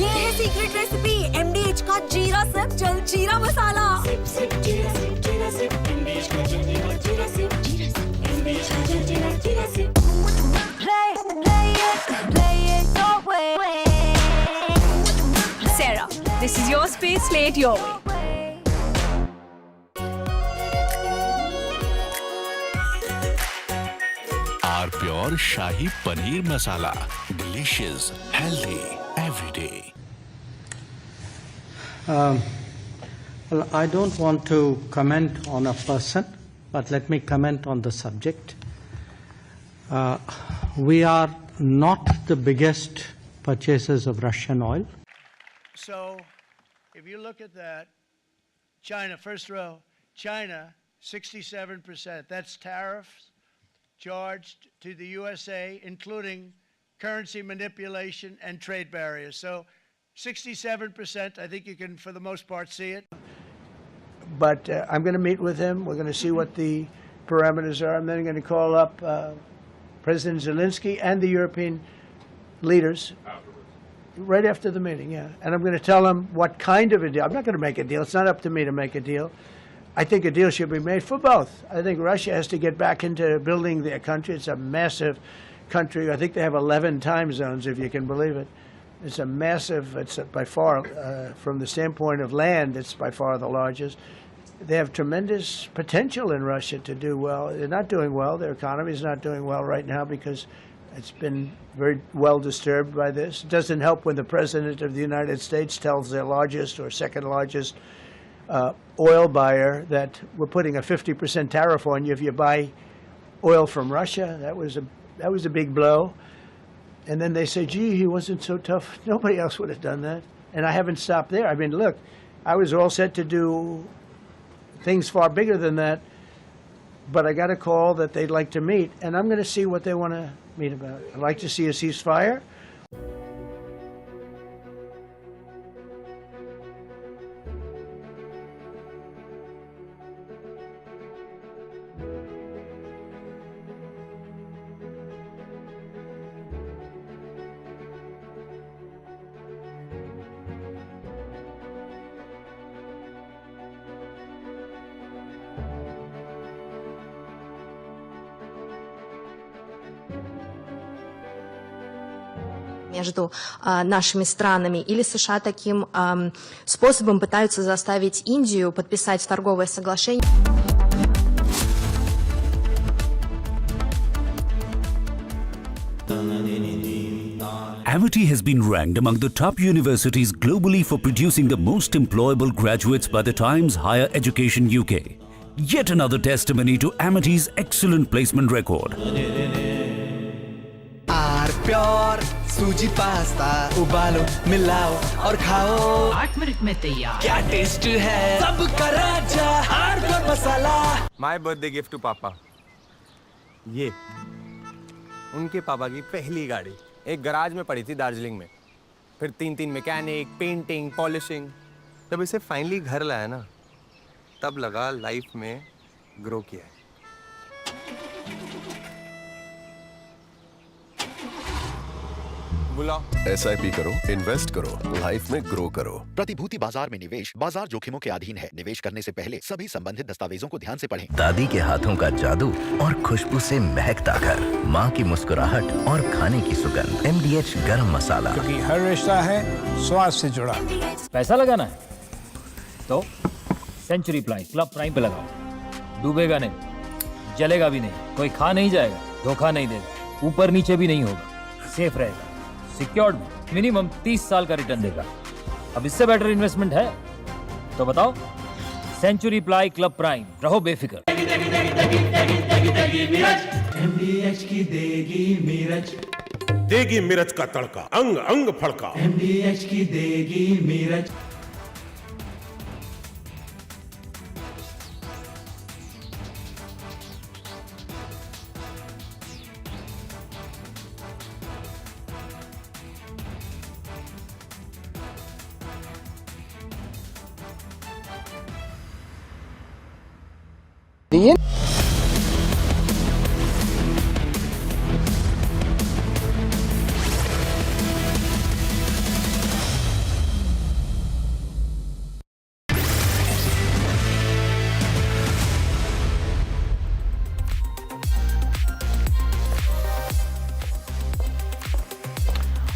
ये है सीक्रेट रेसिपी MDH का जीरा सिप जल जीरा मसाला।
Sarah, this is your space, play it your way.
Our Pure Shahi Paneer Masala. Delicious, healthy, every day.
Well, I don't want to comment on a person, but let me comment on the subject. We are not the biggest purchasers of Russian oil.
So, if you look at that, China, first row, China, 67%. That's tariffs charged to the USA, including currency manipulation and trade barriers. So 67%, I think you can, for the most part, see it. But I'm going to meet with him. We're going to see what the parameters are. I'm then going to call up President Zelensky and the European leaders right after the meeting, yeah. And I'm going to tell them what kind of a deal. I'm not going to make a deal. It's not up to me to make a deal. I think a deal should be made for both. I think Russia has to get back into building their country. It's a massive country. I think they have 11 time zones, if you can believe it. It's a massive, it's by far, from the standpoint of land, it's by far the largest. They have tremendous potential in Russia to do well. They're not doing well. Their economy is not doing well right now because it's been very well disturbed by this. It doesn't help when the President of the United States tells their largest or second largest oil buyer that we're putting a 50% tariff on you if you buy oil from Russia. That was a big blow. And then they say, gee, he wasn't so tough. Nobody else would have done that. And I haven't stopped there. I mean, look, I was all set to do things far bigger than that, but I got a call that they'd like to meet, and I'm going to see what they want to meet about. I'd like to see a ceasefire.
Между нашими странами, или США таким способом пытаются заставить Индию подписать торговое соглашение.
Amity has been ranked among the top universities globally for producing the most employable graduates by the Times Higher Education UK. Yet another testimony to Amity's excellent placement record.
Pure सूजी pasta उबालो मिलाओ और खाओ
8 minute में तैयार
क्या test है सबका राजा hardcore masala
my birthday gift to पापा ये उनके पापा की पहली गाड़ी एक गराज में पड़ी थी दार्जिलिंग में फिर 3 मैकेनिक पेंटिंग पॉलिशिंग जब इसे फाइनली घर लाया ना तब लगा लाइफ में ग्रो किया है
SIP करो, इन्वेस्ट करो, लाइफ में ग्रो करो।
प्रतिभूति बाजार में निवेश बाजार जोखिमों के अधीन है। निवेश करने से पहले सभी संबंधित दस्तावेजों को ध्यान से पढ़ें।
दादी के हाथों का जादू और खुशबू से महकता घर, माँ की मुस्कुराहट और खाने की सुगंध। MDH गरम मसाला,
क्योंकि हर रिश्ता है स्वाद से जुड़ा।
पैसा लगाना है तो सेंचुरी क्लब प्राइम पे लगाओ। डूबेगा नहीं, जलेगा भी नहीं, कोई खा नहीं जाएगा, धोखा नहीं देगा, ऊपर नीचे भी नहीं होगा, सेफ रहेगा, सिक्योर्ड, मिनिमम 30 साल का रिटर्न देगा। अब इससे बेटर इन्वेस्टमेंट है तो बताओ। सेंचुरी क्लब प्राइम, रहो बेफिक्र।
MDH की देगी मिर्च,
देगी मिर्च का तड़का, अंग अंग फड़का।
MDH की देगी मिर्च।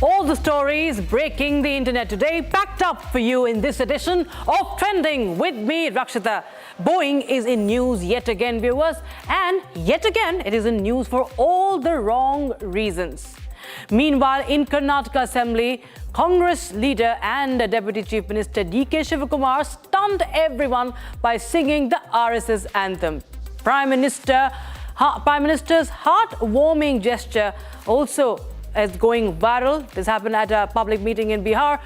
All the stories breaking the internet today, packed up for you in this edition of Trending with me, Rakshita. Boeing is in news yet again, viewers, and yet again it is in news for all the wrong reasons. Meanwhile, in Karnataka Assembly, Congress leader and Deputy Chief Minister D.K. Shivakumar stunned everyone by singing the RSS anthem. Prime Minister's heartwarming gesture also is going viral. This happened at a public meeting in Bihar,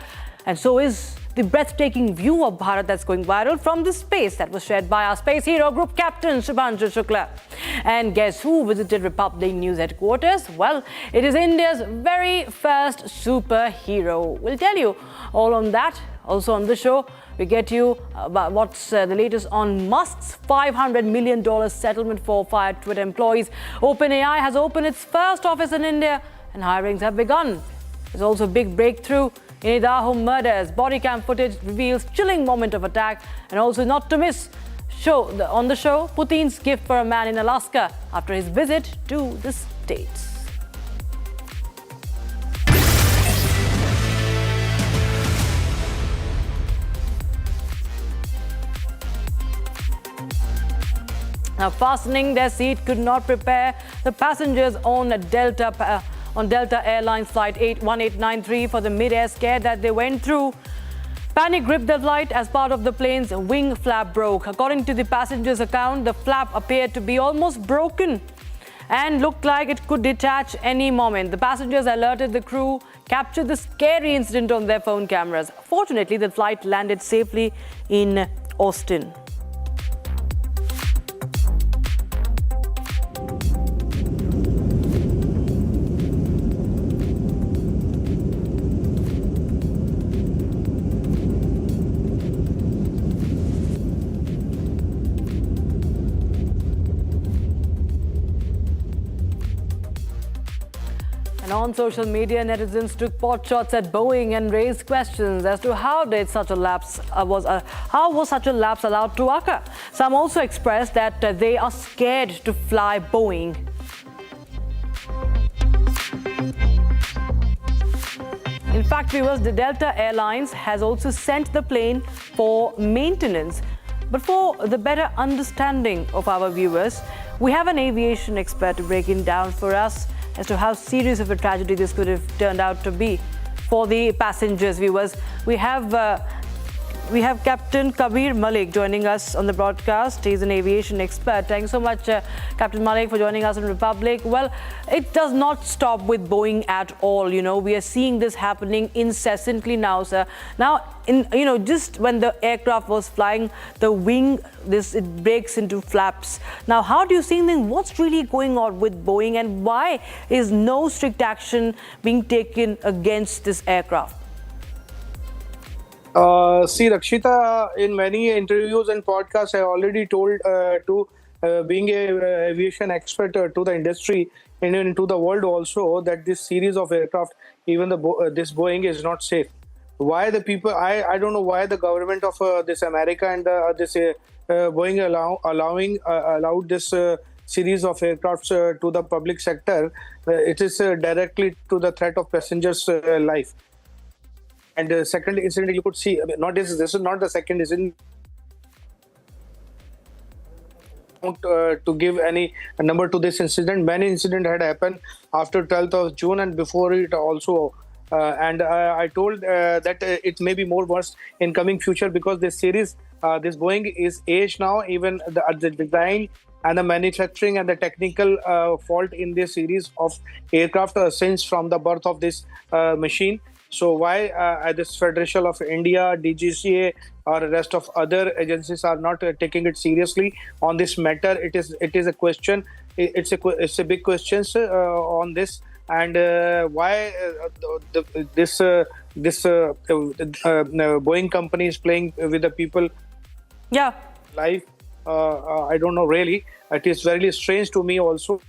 and so is the breathtaking view of Bharat that's going viral from the space that was shared by our Space Hero Group Captain Shubhanshu Shukla. And guess who visited Republic News headquarters? Well, it is India's very first superhero. We'll tell you all on that. Also on the show, we get you about what's the latest on Musk's $500 million settlement for fired Twitter employees. OpenAI has opened its first office in India and hirings have begun. There's also a big breakthrough in Idaho murders. Body cam footage reveals chilling moment of attack. And also not to miss on the show, Putin's gift for a man in Alaska after his visit to the States. Now, fastening their seat could not prepare the passengers on Delta Airlines flight 1893 for the mid-air scare that they went through. Panic gripped the flight as part of the plane's wing flap broke. According to the passengers' account, the flap appeared to be almost broken and looked like it could detach any moment. The passengers alerted the crew, captured the scary incident on their phone cameras. Fortunately, the flight landed safely in Austin. On social media, netizens took pot shots at Boeing and raised questions as to how such a lapse allowed to occur. Some also expressed that they are scared to fly Boeing. In fact, viewers, the Delta Airlines has also sent the plane for maintenance. But for the better understanding of our viewers, we have an aviation expert to break it down for us as to how serious of a tragedy this could have turned out to be for the passengers. Viewers, we have Captain Kabir Malik joining us on the broadcast. He's an aviation expert. Thank you so much, Captain Malik, for joining us in Republic. Well, it does not stop with Boeing at all. We are seeing this happening incessantly now, sir. Now, just when the aircraft was flying, the wing, it breaks into flaps. Now, how do you see things? What's really going on with Boeing, and why is no strict action being taken against this aircraft?
See, Rakshita, in many interviews and podcasts, I already told being a aviation expert to the industry and into the world also, that this series of aircraft, even this Boeing, is not safe. Why the people? I don't know why the government of this America and this Boeing allowed this series of aircrafts to the public sector. It is directly to the threat of passengers' life. And the second incident, you could see, this is not the second incident. To give any number to this incident, many incidents had happened after 12th of June and before it also. And I told that it may be more worse in coming future, because this series, this Boeing is aged now. Even the design and the manufacturing and the technical fault in this series of aircraft since from the birth of this machine. So why this Federation of India, DGCA, or the rest of other agencies are not taking it seriously on this matter? It is a question. It's a big question on this, and why this Boeing company is playing with the people.
Yeah.
Life. I don't know really. It is very strange to me also,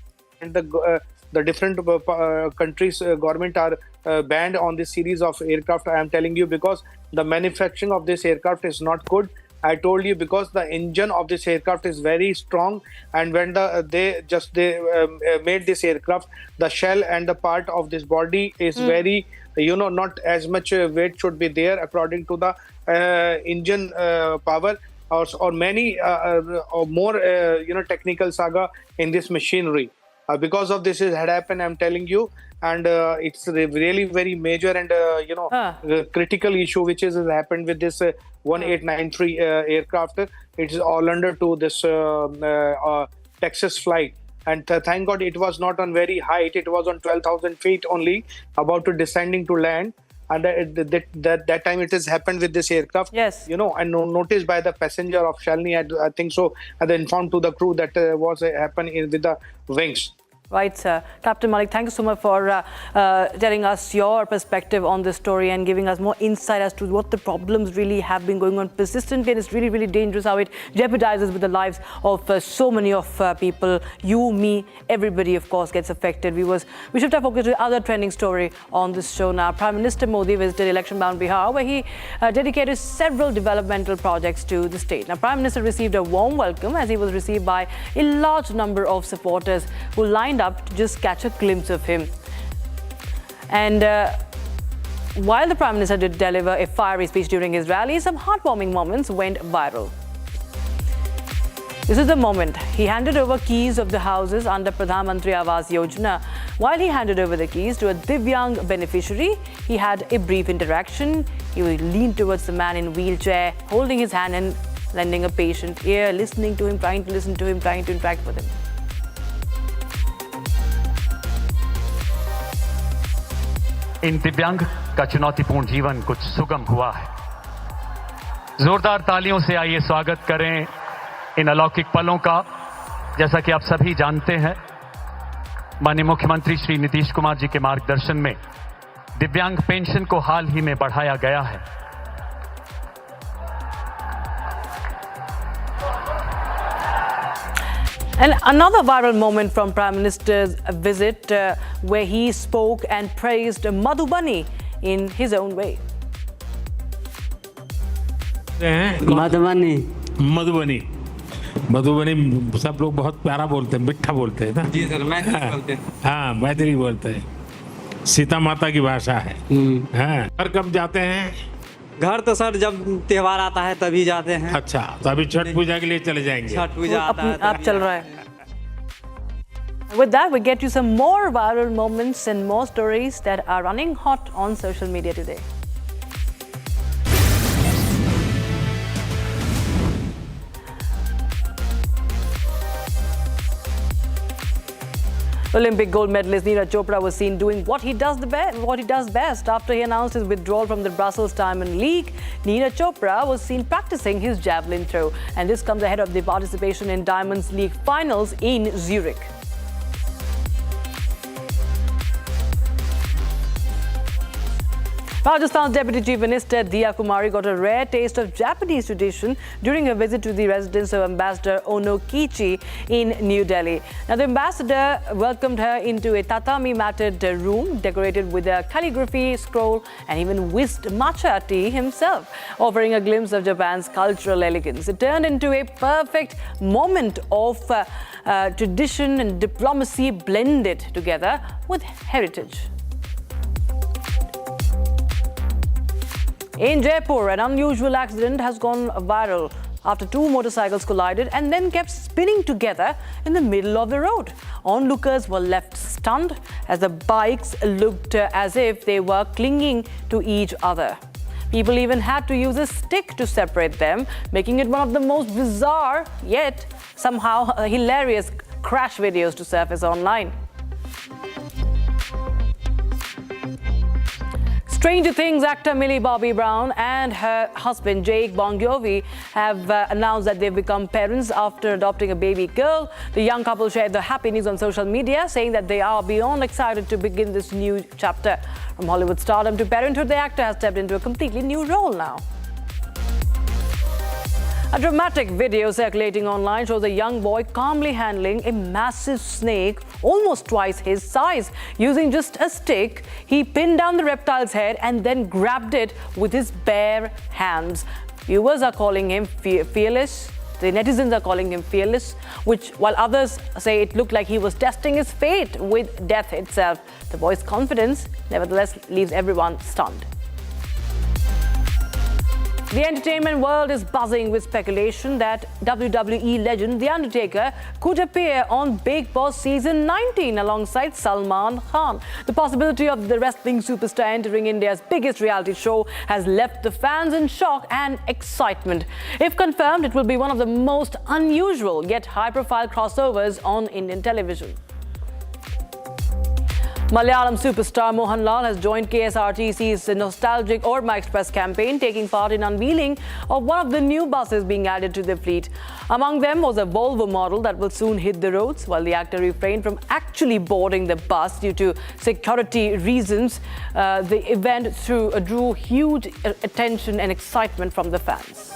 and the different countries' government are banned on this series of aircraft. I am telling you, because the manufacturing of this aircraft is not good. I told you, because the engine of this aircraft is very strong, and when they made this aircraft, the shell and the part of this body is very, not as much weight should be there according to the engine power, or many or more technical saga in this machinery. Because of this had happened, I'm telling you, and it's really very major and critical issue which has happened with this 1893 aircraft. It is all under to this Texas flight, and thank God it was not on very height. It was on 12,000 feet only, about to descending to land. and that time it has happened with this aircraft.
Yes.
And noticed by the passenger of Shalini, I think so, and they informed to the crew that was happening with the wings.
Right, sir. Captain Malik, thank you so much for telling us your perspective on this story and giving us more insight as to what the problems really have been going on persistently. And it's really, really dangerous how it jeopardizes with the lives of so many of people. You, me, everybody, of course, gets affected. We should have focused on the other trending story on this show now. Prime Minister Modi visited election-bound Bihar, where he dedicated several developmental projects to the state. Now, Prime Minister received a warm welcome as he was received by a large number of supporters who lined up to just catch a glimpse of him. And while the Prime Minister did deliver a fiery speech during his rally, some heartwarming moments went viral. This is the moment he handed over keys of the houses under Pradhan Mantri Awas Yojana. While he handed over the keys to a Divyang beneficiary, he had a brief interaction. He leaned towards the man in wheelchair, holding his hand and lending a patient ear, listening to him, trying to listen to him, trying to interact with him.
इन दिव्यांग का चुनौतीपूर्ण जीवन कुछ सुगम हुआ है। जोरदार तालियों से आइए स्वागत करें इन अलौकिक पलों का। जैसा कि आप सभी जानते हैं, माननीय मुख्यमंत्री श्री नीतीश कुमार जी के मार्गदर्शन में दिव्यांग पेंशन को हाल ही में बढ़ाया गया है।
And another viral moment from Prime Minister's visit where he spoke and praised Madhubani in his own way.
Madhubani सब लोग बहुत प्यारा बोलते हैं, मिठा बोलते हैं ना। जी सर, मैथिली बोलते हैं। हाँ, मैथिली बोलते हैं। सीता माता की भाषा है। हाँ, घर कब जाते हैं?
घर तो सर जब त्योहार आता है तभी जाते हैं।
अच्छा, तो अभी छठ पूजा के लिए चले जाएंगे।
छठ पूजा आता है
आप चल रहा है। With that, we get you some more viral moments and more stories that are running hot on social media today. Olympic gold medalist Neeraj Chopra was seen doing what he does best. After he announced his withdrawal from the Brussels Diamond League, Neeraj Chopra was seen practicing his javelin throw. And this comes ahead of the participation in Diamonds League finals in Zurich. Rajasthan's Deputy Chief Minister Diya Kumari got a rare taste of Japanese tradition during her visit to the residence of Ambassador Ono Kichi in New Delhi. Now, the ambassador welcomed her into a tatami-matted room decorated with a calligraphy scroll and even whisked matcha tea himself, offering a glimpse of Japan's cultural elegance. It turned into a perfect moment of tradition and diplomacy blended together with heritage. In Jaipur, an unusual accident has gone viral after two motorcycles collided and then kept spinning together in the middle of the road. Onlookers were left stunned as the bikes looked as if they were clinging to each other. People even had to use a stick to separate them, making it one of the most bizarre yet somehow hilarious crash videos to surface online. Stranger Things actor Millie Bobby Brown and her husband Jake Bon Jovi have announced that they've become parents after adopting a baby girl. The young couple shared the happy news on social media, saying that they are beyond excited to begin this new chapter. From Hollywood stardom to parenthood, the actor has stepped into a completely new role now. A dramatic video circulating online shows a young boy calmly handling a massive snake almost twice his size. Using just a stick, he pinned down the reptile's head and then grabbed it with his bare hands. Viewers are calling him fearless. The netizens are calling him fearless, while others say it looked like he was testing his fate with death itself. The boy's confidence, nevertheless, leaves everyone stunned. The entertainment world is buzzing with speculation that WWE legend The Undertaker could appear on Big Boss Season 19 alongside Salman Khan. The possibility of the wrestling superstar entering India's biggest reality show has left the fans in shock and excitement. If confirmed, it will be one of the most unusual yet high-profile crossovers on Indian television. Malayalam superstar Mohanlal has joined KSRTC's nostalgic Orma Express campaign, taking part in unveiling of one of the new buses being added to the fleet. Among them was a Volvo model that will soon hit the roads. While the actor refrained from actually boarding the bus due to security reasons, the event drew huge attention and excitement from the fans.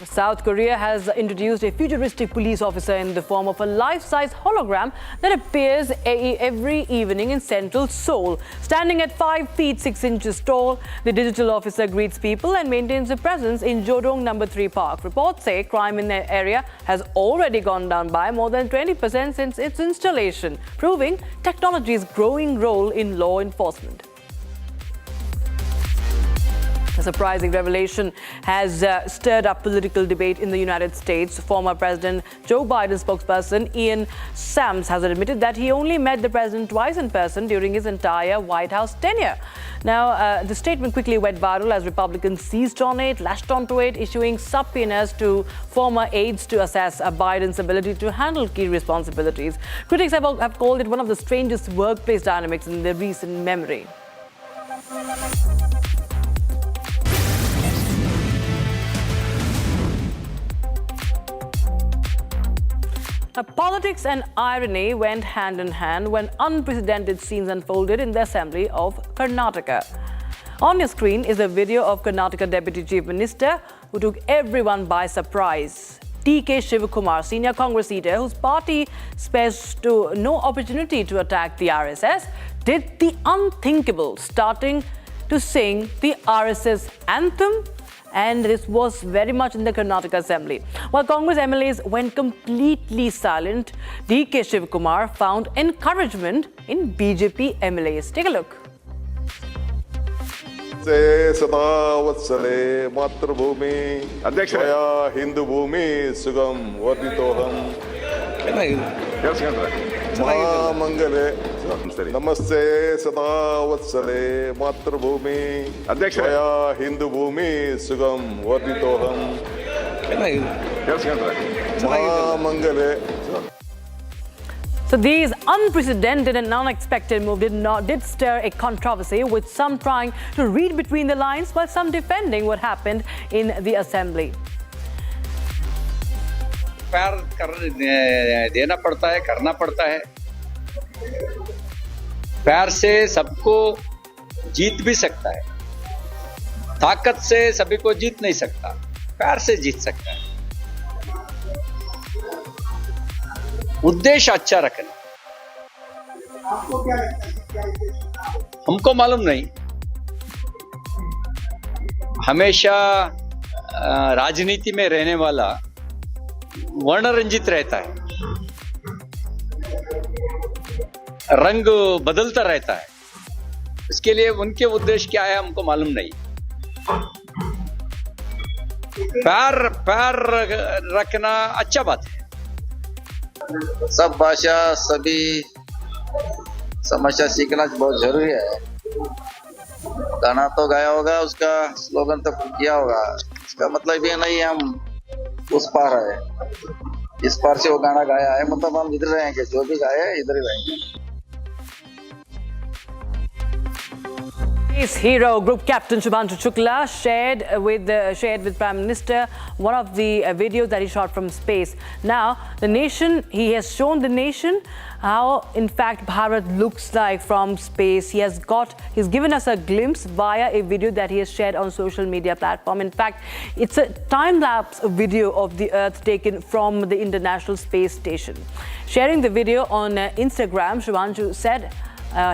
South Korea has introduced a futuristic police officer in the form of a life-size hologram that appears every evening in central Seoul. Standing at 5 feet 6 inches tall, the digital officer greets people and maintains a presence in Jodong No. 3 Park. Reports say crime in the area has already gone down by more than 20% since its installation, proving technology's growing role in law enforcement. A surprising revelation has stirred up political debate in the United States. Former President Joe Biden spokesperson Ian Sams has admitted that he only met the president twice in person during his entire White House tenure. Now, the statement quickly went viral as Republicans seized on it, lashed onto it, issuing subpoenas to former aides to assess Biden's ability to handle key responsibilities. Critics have called it one of the strangest workplace dynamics in the recent memory. Politics and irony went hand in hand when unprecedented scenes unfolded in the Assembly of Karnataka. On your screen is a video of Karnataka Deputy Chief Minister who took everyone by surprise. T.K. Shivakumar, senior Congress leader whose party spares to no opportunity to attack the RSS, did the unthinkable, starting to sing the RSS anthem. And this was very much in the Karnataka Assembly. While Congress MLAs went completely silent, D.K. Shivakumar found encouragement in BJP MLAs. Take a look.
सदा वत्सले मातृभूमि स्वया हिंदू भूमि सुगम वर्धितोहम महामंगले नमस्ते सदा वत्सले मातृभूमि स्वया हिंदू भूमि सुगम वर्धितोहम महामंगले.
So these unprecedented and unexpected moves did stir a controversy, with some trying to read between the lines while some defending what happened in the assembly.
प्यार देना पड़ता है, करना पड़ता है. प्यार से सबको जीत भी सकता है. ताकत से सभी को जीत नहीं सकता. प्यार से जीत सकता है. उद्देश्य अच्छा रखना. हमको मालूम नहीं. हमेशा राजनीति में रहने वाला वर्णरंजित रहता है, रंग बदलता रहता है. इसके लिए उनके उद्देश्य क्या है हमको मालूम नहीं. प्यार रखना अच्छा बात है. सब भाषा सभी समस्या सीखना बहुत जरूरी है. गाना तो गाया होगा, उसका स्लोगन तो किया होगा. इसका मतलब ये नहीं हम उस पार है, इस पार से वो गाना गाया है, मतलब हम इधर रहेंगे. जो भी गाया है इधर ही रहेंगे.
Space hero Group Captain Shubhanshu Shukla shared with Prime Minister one of the videos that he shot from space. Now, he has shown the nation how, in fact, Bharat looks like from space. He's given us a glimpse via a video that he has shared on social media platform. In fact, it's a time-lapse video of the Earth taken from the International Space Station. Sharing the video on Instagram, Shubhanshu said,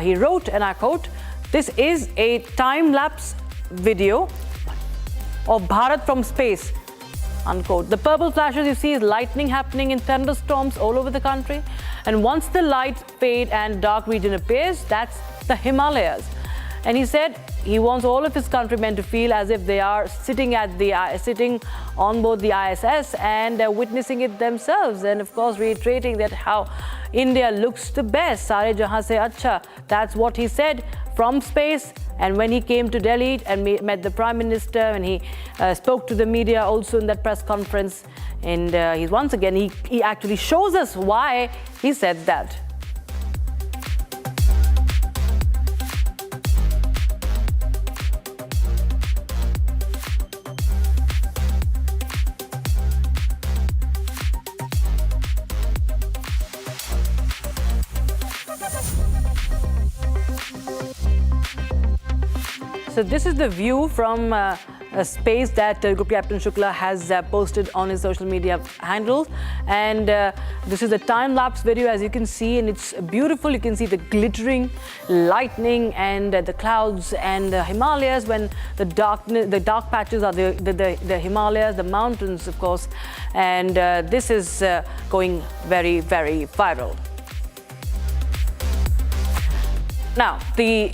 he wrote, and I quote, "This is a time-lapse video of Bharat from space," unquote. The purple flashes you see is lightning happening in thunderstorms all over the country. And once the light fade and dark region appears, that's the Himalayas. And he said he wants all of his countrymen to feel as if they are sitting on board the ISS and witnessing it themselves. And of course, reiterating that how India looks the best. Sare jahan se acha. That's what he said from space. And when he came to Delhi and met the Prime Minister, and he spoke to the media also in that press conference, and he actually shows us why he said that. So this is the view from a space that Group Captain Shukla has posted on his social media handles, and this is a time-lapse video, as you can see, and it's beautiful. You can see the glittering lightning and the clouds and the Himalayas, when the dark patches are the Himalayas, the mountains, of course, and this is going very, very viral. Now, the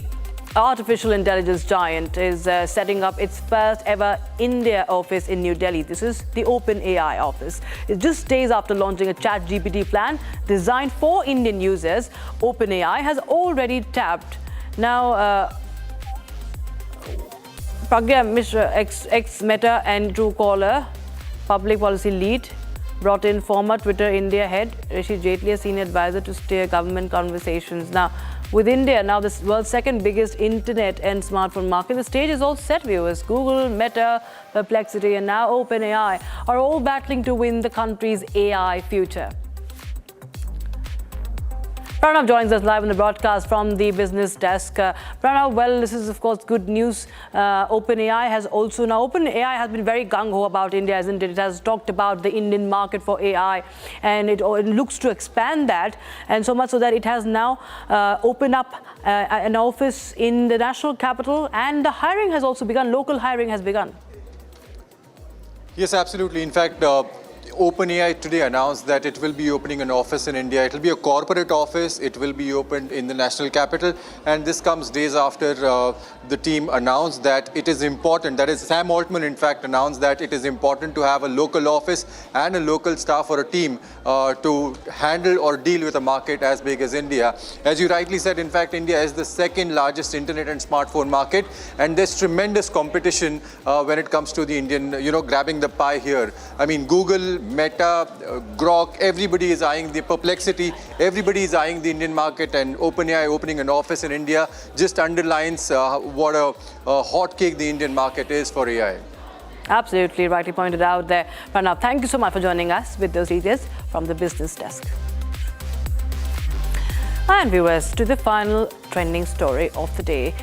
artificial intelligence giant is setting up its first ever India office in New Delhi. This is the OpenAI office. It's just days after launching a ChatGPT plan designed for Indian users. OpenAI has already tapped. Now, Pragya Mishra, ex-Meta and Truecaller public policy lead, brought in former Twitter India head Rishi Jaitley, a senior advisor, to steer government conversations. Now, with India now the world's second biggest internet and smartphone market, the stage is all set, viewers. Google, Meta, Perplexity, and now OpenAI are all battling to win the country's AI future. Pranav joins us live on the broadcast from the business desk. Pranav, well, this is of course good news. OpenAI has been very gung-ho about India, isn't it? It has talked about the Indian market for AI, and it looks to expand that, and so much so that it has now opened up an office in the national capital, and the hiring has also begun. Local hiring has begun.
Yes, absolutely. In fact, OpenAI today announced that it will be opening an office in India. It will be a corporate office. It will be opened in the national capital. And this comes days after the team announced that it is important. That is, Sam Altman, in fact, announced that it is important to have a local office and a local staff or a team to handle or deal with a market as big as India. As you rightly said, in fact, India is the second largest internet and smartphone market. And there's tremendous competition when it comes to the Indian, grabbing the pie here. I mean, Google, Meta, Grok, everybody is eyeing the Perplexity, everybody is eyeing the Indian market, and OpenAI opening an office in India just underlines what a hot cake the Indian market is for AI.
Absolutely, rightly pointed out there. Pranav, thank you so much for joining us with those details from the business desk. And viewers, to the final trending story of the day.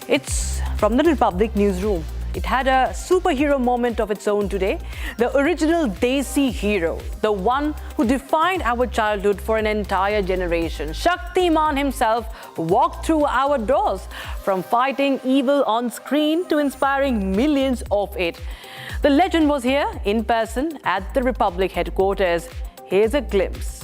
It's from the Republic newsroom. It had a superhero moment of its own today. The original Desi hero, the one who defined our childhood for an entire generation, Shaktiman himself, walked through our doors, from fighting evil on screen to inspiring millions of it. The legend was here in person at the Republic headquarters. Here's a glimpse.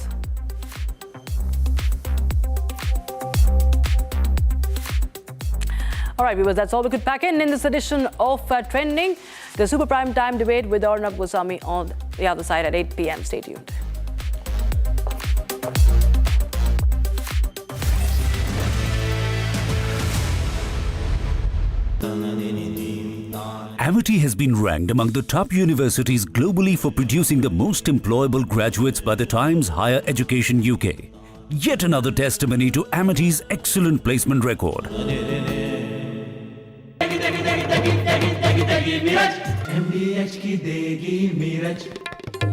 All right, viewers, that's all we could pack in this edition of Trending, the Super Prime Time debate with Arnab Goswami on the other side at 8 p.m. Stay tuned.
Amity has been ranked among the top universities globally for producing the most employable graduates by the Times Higher Education UK. Yet another testimony to Amity's excellent placement record.
MDH की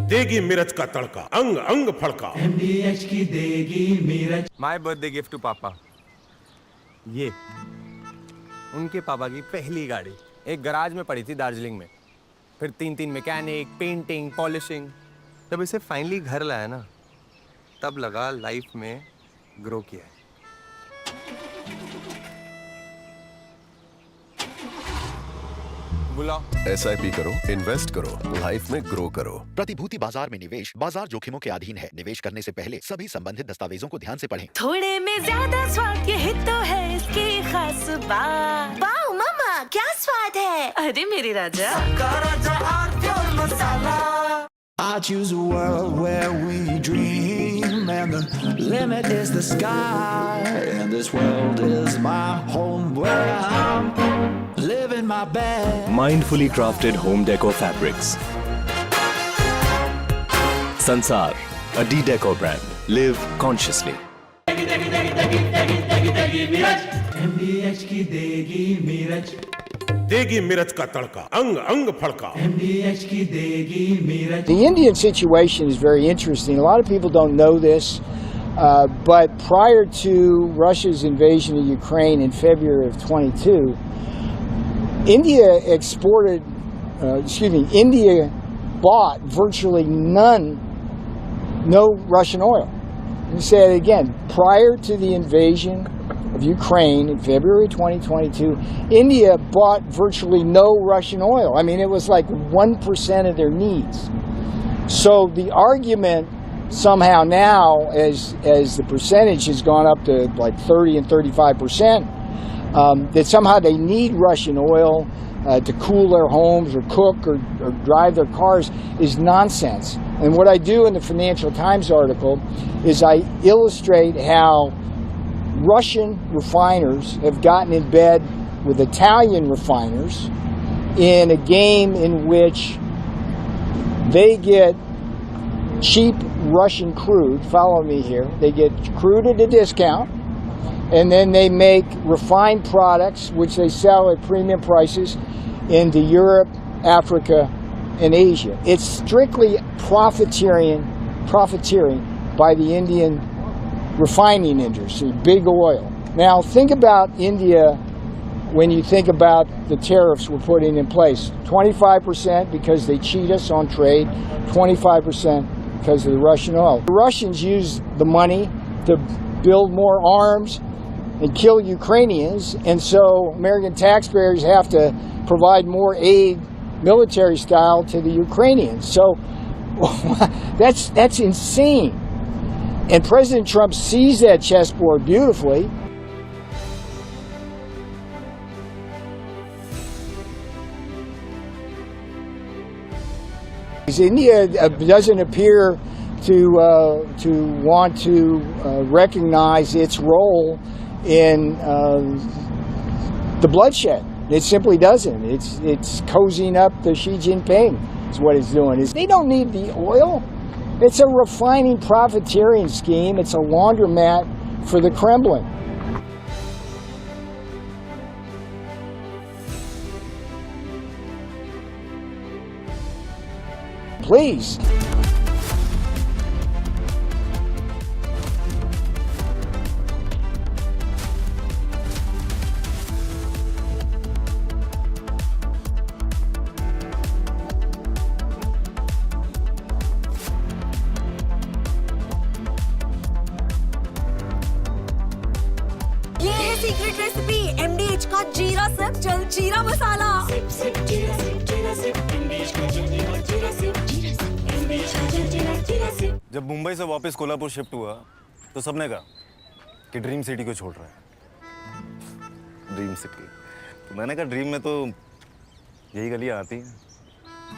देगी मिर्च का तड़का, अंग अंग फड़का।
MDH की देगी मिर्च।
My birthday gift to पापा, ये उनके पापा की पहली गाड़ी एक गराज में पड़ी थी दार्जिलिंग में, फिर 3 मैकेनिक, पेंटिंग, पॉलिशिंग। जब इसे फाइनली घर लाया ना, तब लगा लाइफ में ग्रो किया है।
SIP करो, इन्वेस्ट करो, लाइफ में ग्रो करो।
प्रतिभूति बाजार में निवेश बाजार जोखिमों के अधीन है। निवेश करने से पहले सभी संबंधित दस्तावेजों को ध्यान से पढ़ें।
थोड़े में ज्यादा स्वाद, यही तो है इसकी खास बात। वाओ मम्मा, क्या स्वाद है? अरे मेरे राजा।
I choose a world where we dream and The limit is the sky, and this world is my home where I'm living my best.
Mindfully crafted home decor fabrics. Sansar, a D-Decor brand. Live consciously.
MDH की देगी मिर्च,
देगी मिर्च का तड़का, अंग अंग फड़का।
MDH की देगी मिर्च.
The Indian situation is very interesting. A lot of people don't know this, but prior to Russia's invasion of Ukraine in February of 22, India India bought virtually no Russian oil. Let me say it again. Prior to the invasion of Ukraine in February 2022, India bought virtually no Russian oil. I mean, it was like 1% of their needs. So the argument somehow now, as the percentage has gone up to like 30 and 35%, that somehow they need Russian oil to cool their homes or cook or drive their cars is nonsense. And what I do in the Financial Times article is I illustrate how Russian refiners have gotten in bed with Italian refiners in a game in which they get cheap Russian crude, follow me here, they get crude at a discount, and then they make refined products which they sell at premium prices into Europe, Africa, and Asia. It's strictly profiteering by the Indian refining industry, big oil. Now think about India when you think about the tariffs we're putting in place. 25% because they cheat us on trade, 25% because of the Russian oil. The Russians use the money to build more arms and kill Ukrainians, and so American taxpayers have to provide more aid, military style, to the Ukrainians. So that's insane. And President Trump sees that chessboard beautifully. India doesn't appear to want to recognize its role in the bloodshed. It simply doesn't. It's cozying up to Xi Jinping is what it's doing. They don't need the oil. It's a refining profiteering scheme. It's a laundromat for the Kremlin. Please.
Secret recipe MDH का जीरा SIP जल जीरा मसाला। SIP SIP जीरा SIP MDH का जल जीरा SIP MDH का जल जीरा सिप।
जब मुंबई से वापस कोल्हापुर शिफ्ट हुआ तो सबने कहा कि ड्रीम सिटी को छोड़ रहा है। ड्रीम सिटी तो मैंने कहा ड्रीम में तो यही गलियां आती हैं।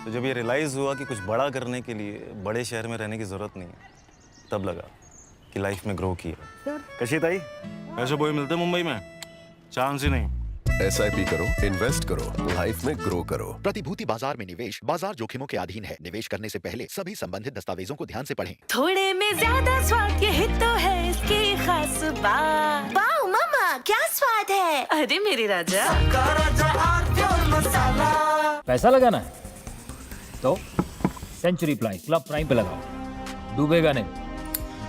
तो जब ये रियलाइज़ हुआ कि कुछ बड़ा करने के लिए बड़े शहर में रहने की ज़रूरत नहीं है, तब लगा कि लाइफ में ग्रो किया। कशित आई ऐसे बॉय मिलते मुंबई में, चांस ही नहीं।
SIP करो, इन्वेस्ट करो, लाइफ में ग्रो करो।
प्रतिभूति बाजार में निवेश बाजार जोखिमों के अधीन है। निवेश करने से पहले सभी संबंधित दस्तावेजों को ध्यान से पढ़ें।
थोड़े में ज्यादा स्वाद ये हित तो है इसकी खास बात। वाओ मामा क्या स्वाद है। अरे मेरे राजा
पैसा लगाना है तो सेंचुरी प्लाई क्लब प्राइम पे लगाओ। डूबेगा नहीं,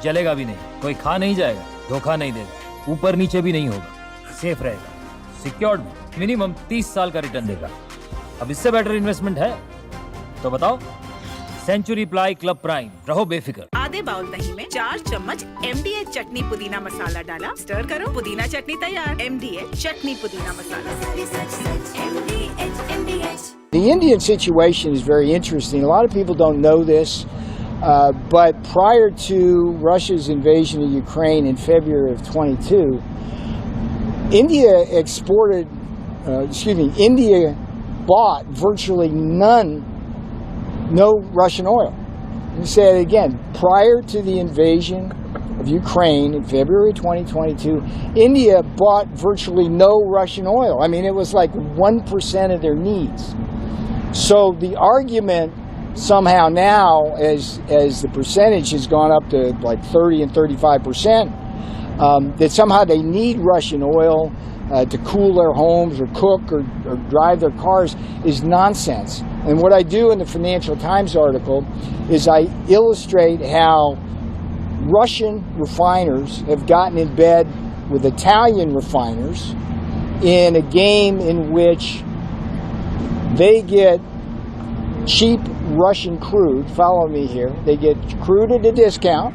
जलेगा भी नहीं, कोई खा नहीं जाएगा, धोखा नहीं देगा, ऊपर नीचे भी नहीं होगा, सेफ रहेगा, सिक्योर्ड, मिनिमम 30 साल का रिटर्न देगा। अब इससे बेटर इन्वेस्टमेंट है तो बताओ। सेंचुरी प्लाई क्लब प्राइम, रहो बेफिक्र।
आधे बाउल दही में 4 चम्मच MDH चटनी पुदीना मसाला डाला, स्टर करो, पुदीना चटनी तैयार। MDH चटनी पुदीना मसाला।
The Indian situation is very interesting. A lot of people don't know this, but prior to Russia's invasion of Ukraine in February of 22, India bought virtually no Russian oil. Let me say it again. Prior to the invasion of of Ukraine in February 2022, India bought virtually no Russian oil. I mean, it was like 1% of their needs. So the argument somehow now, as the percentage has gone up to like 30 and 35%, that somehow they need Russian oil to cool their homes or cook or drive their cars is nonsense. And what I do in the Financial Times article is I illustrate how Russian refiners have gotten in bed with Italian refiners in a game in which they get cheap Russian crude, follow me here, they get crude at a discount,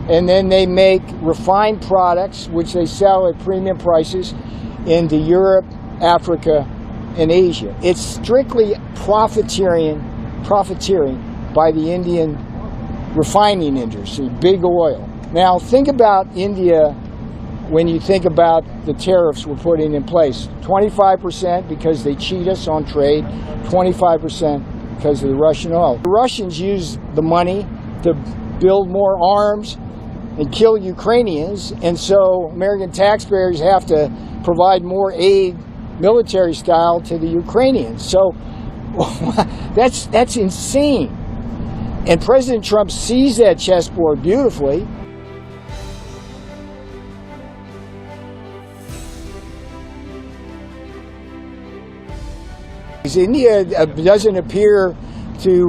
and then they make refined products which they sell at premium prices into Europe, Africa, and Asia. It's strictly profiteering by the Indian refining industry, big oil. Now think about India when you think about the tariffs we're putting in place. 25% because they cheat us on trade, 25% because of the Russian oil. The Russians use the money to build more arms and kill Ukrainians, and so American taxpayers have to provide more aid, military style, to the Ukrainians. So that's insane. And President Trump sees that chessboard beautifully. India doesn't appear to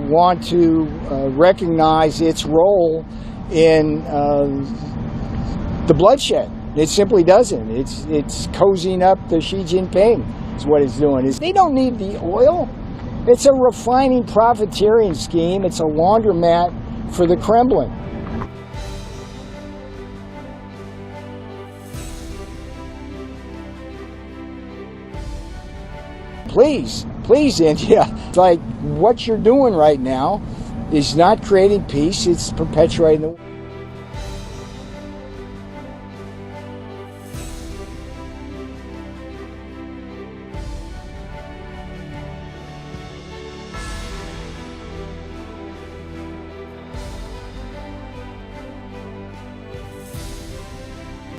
want to recognize its role in the bloodshed. It simply doesn't. It's cozying up to Xi Jinping is what it's doing. They don't need the oil. It's a refining profiteering scheme. It's a laundromat for the Kremlin. Please, India, like what you're doing right now is not creating peace, it's perpetuating the...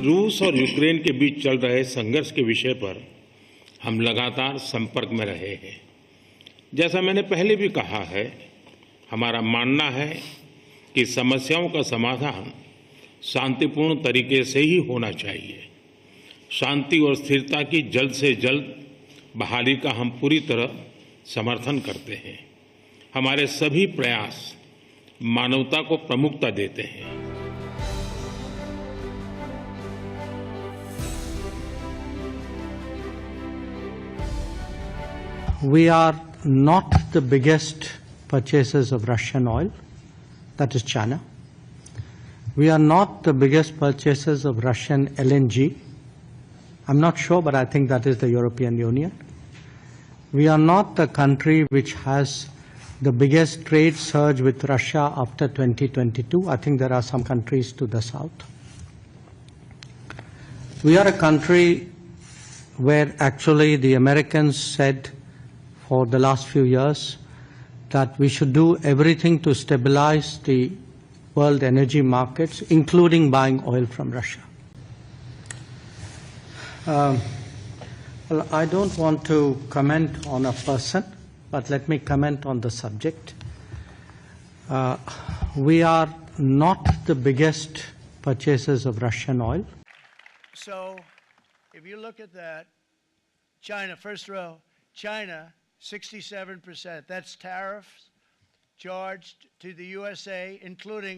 रूस और Ukraine के बीच चल रहे संघर्ष के विषय पर हम लगातार संपर्क में रहे हैं। जैसा मैंने पहले भी कहा है, हमारा मानना है कि समस्याओं का समाधान शांतिपूर्ण तरीके से ही होना चाहिए। शांति और स्थिरता की जल्द से जल्द बहाली का हम पूरी तरह समर्थन करते हैं। हमारे सभी प्रयास मानवता को प्रमुखता देते हैं।
We are not the biggest purchasers of Russian oil, that is China. We are not the biggest purchasers of Russian LNG. I'm not sure, but I think that is the European Union. We are not the country which has the biggest trade surge with Russia after 2022. I think there are some countries to the south. We are a country where actually the Americans said for the last few years that we should do everything to stabilize the world energy markets, including buying oil from Russia. Well, I don't want to comment on a person, but let me comment on the subject. We are not the biggest purchasers of Russian oil.
So if you look at that, China, first row, China, 67%. That's tariffs charged to the USA, including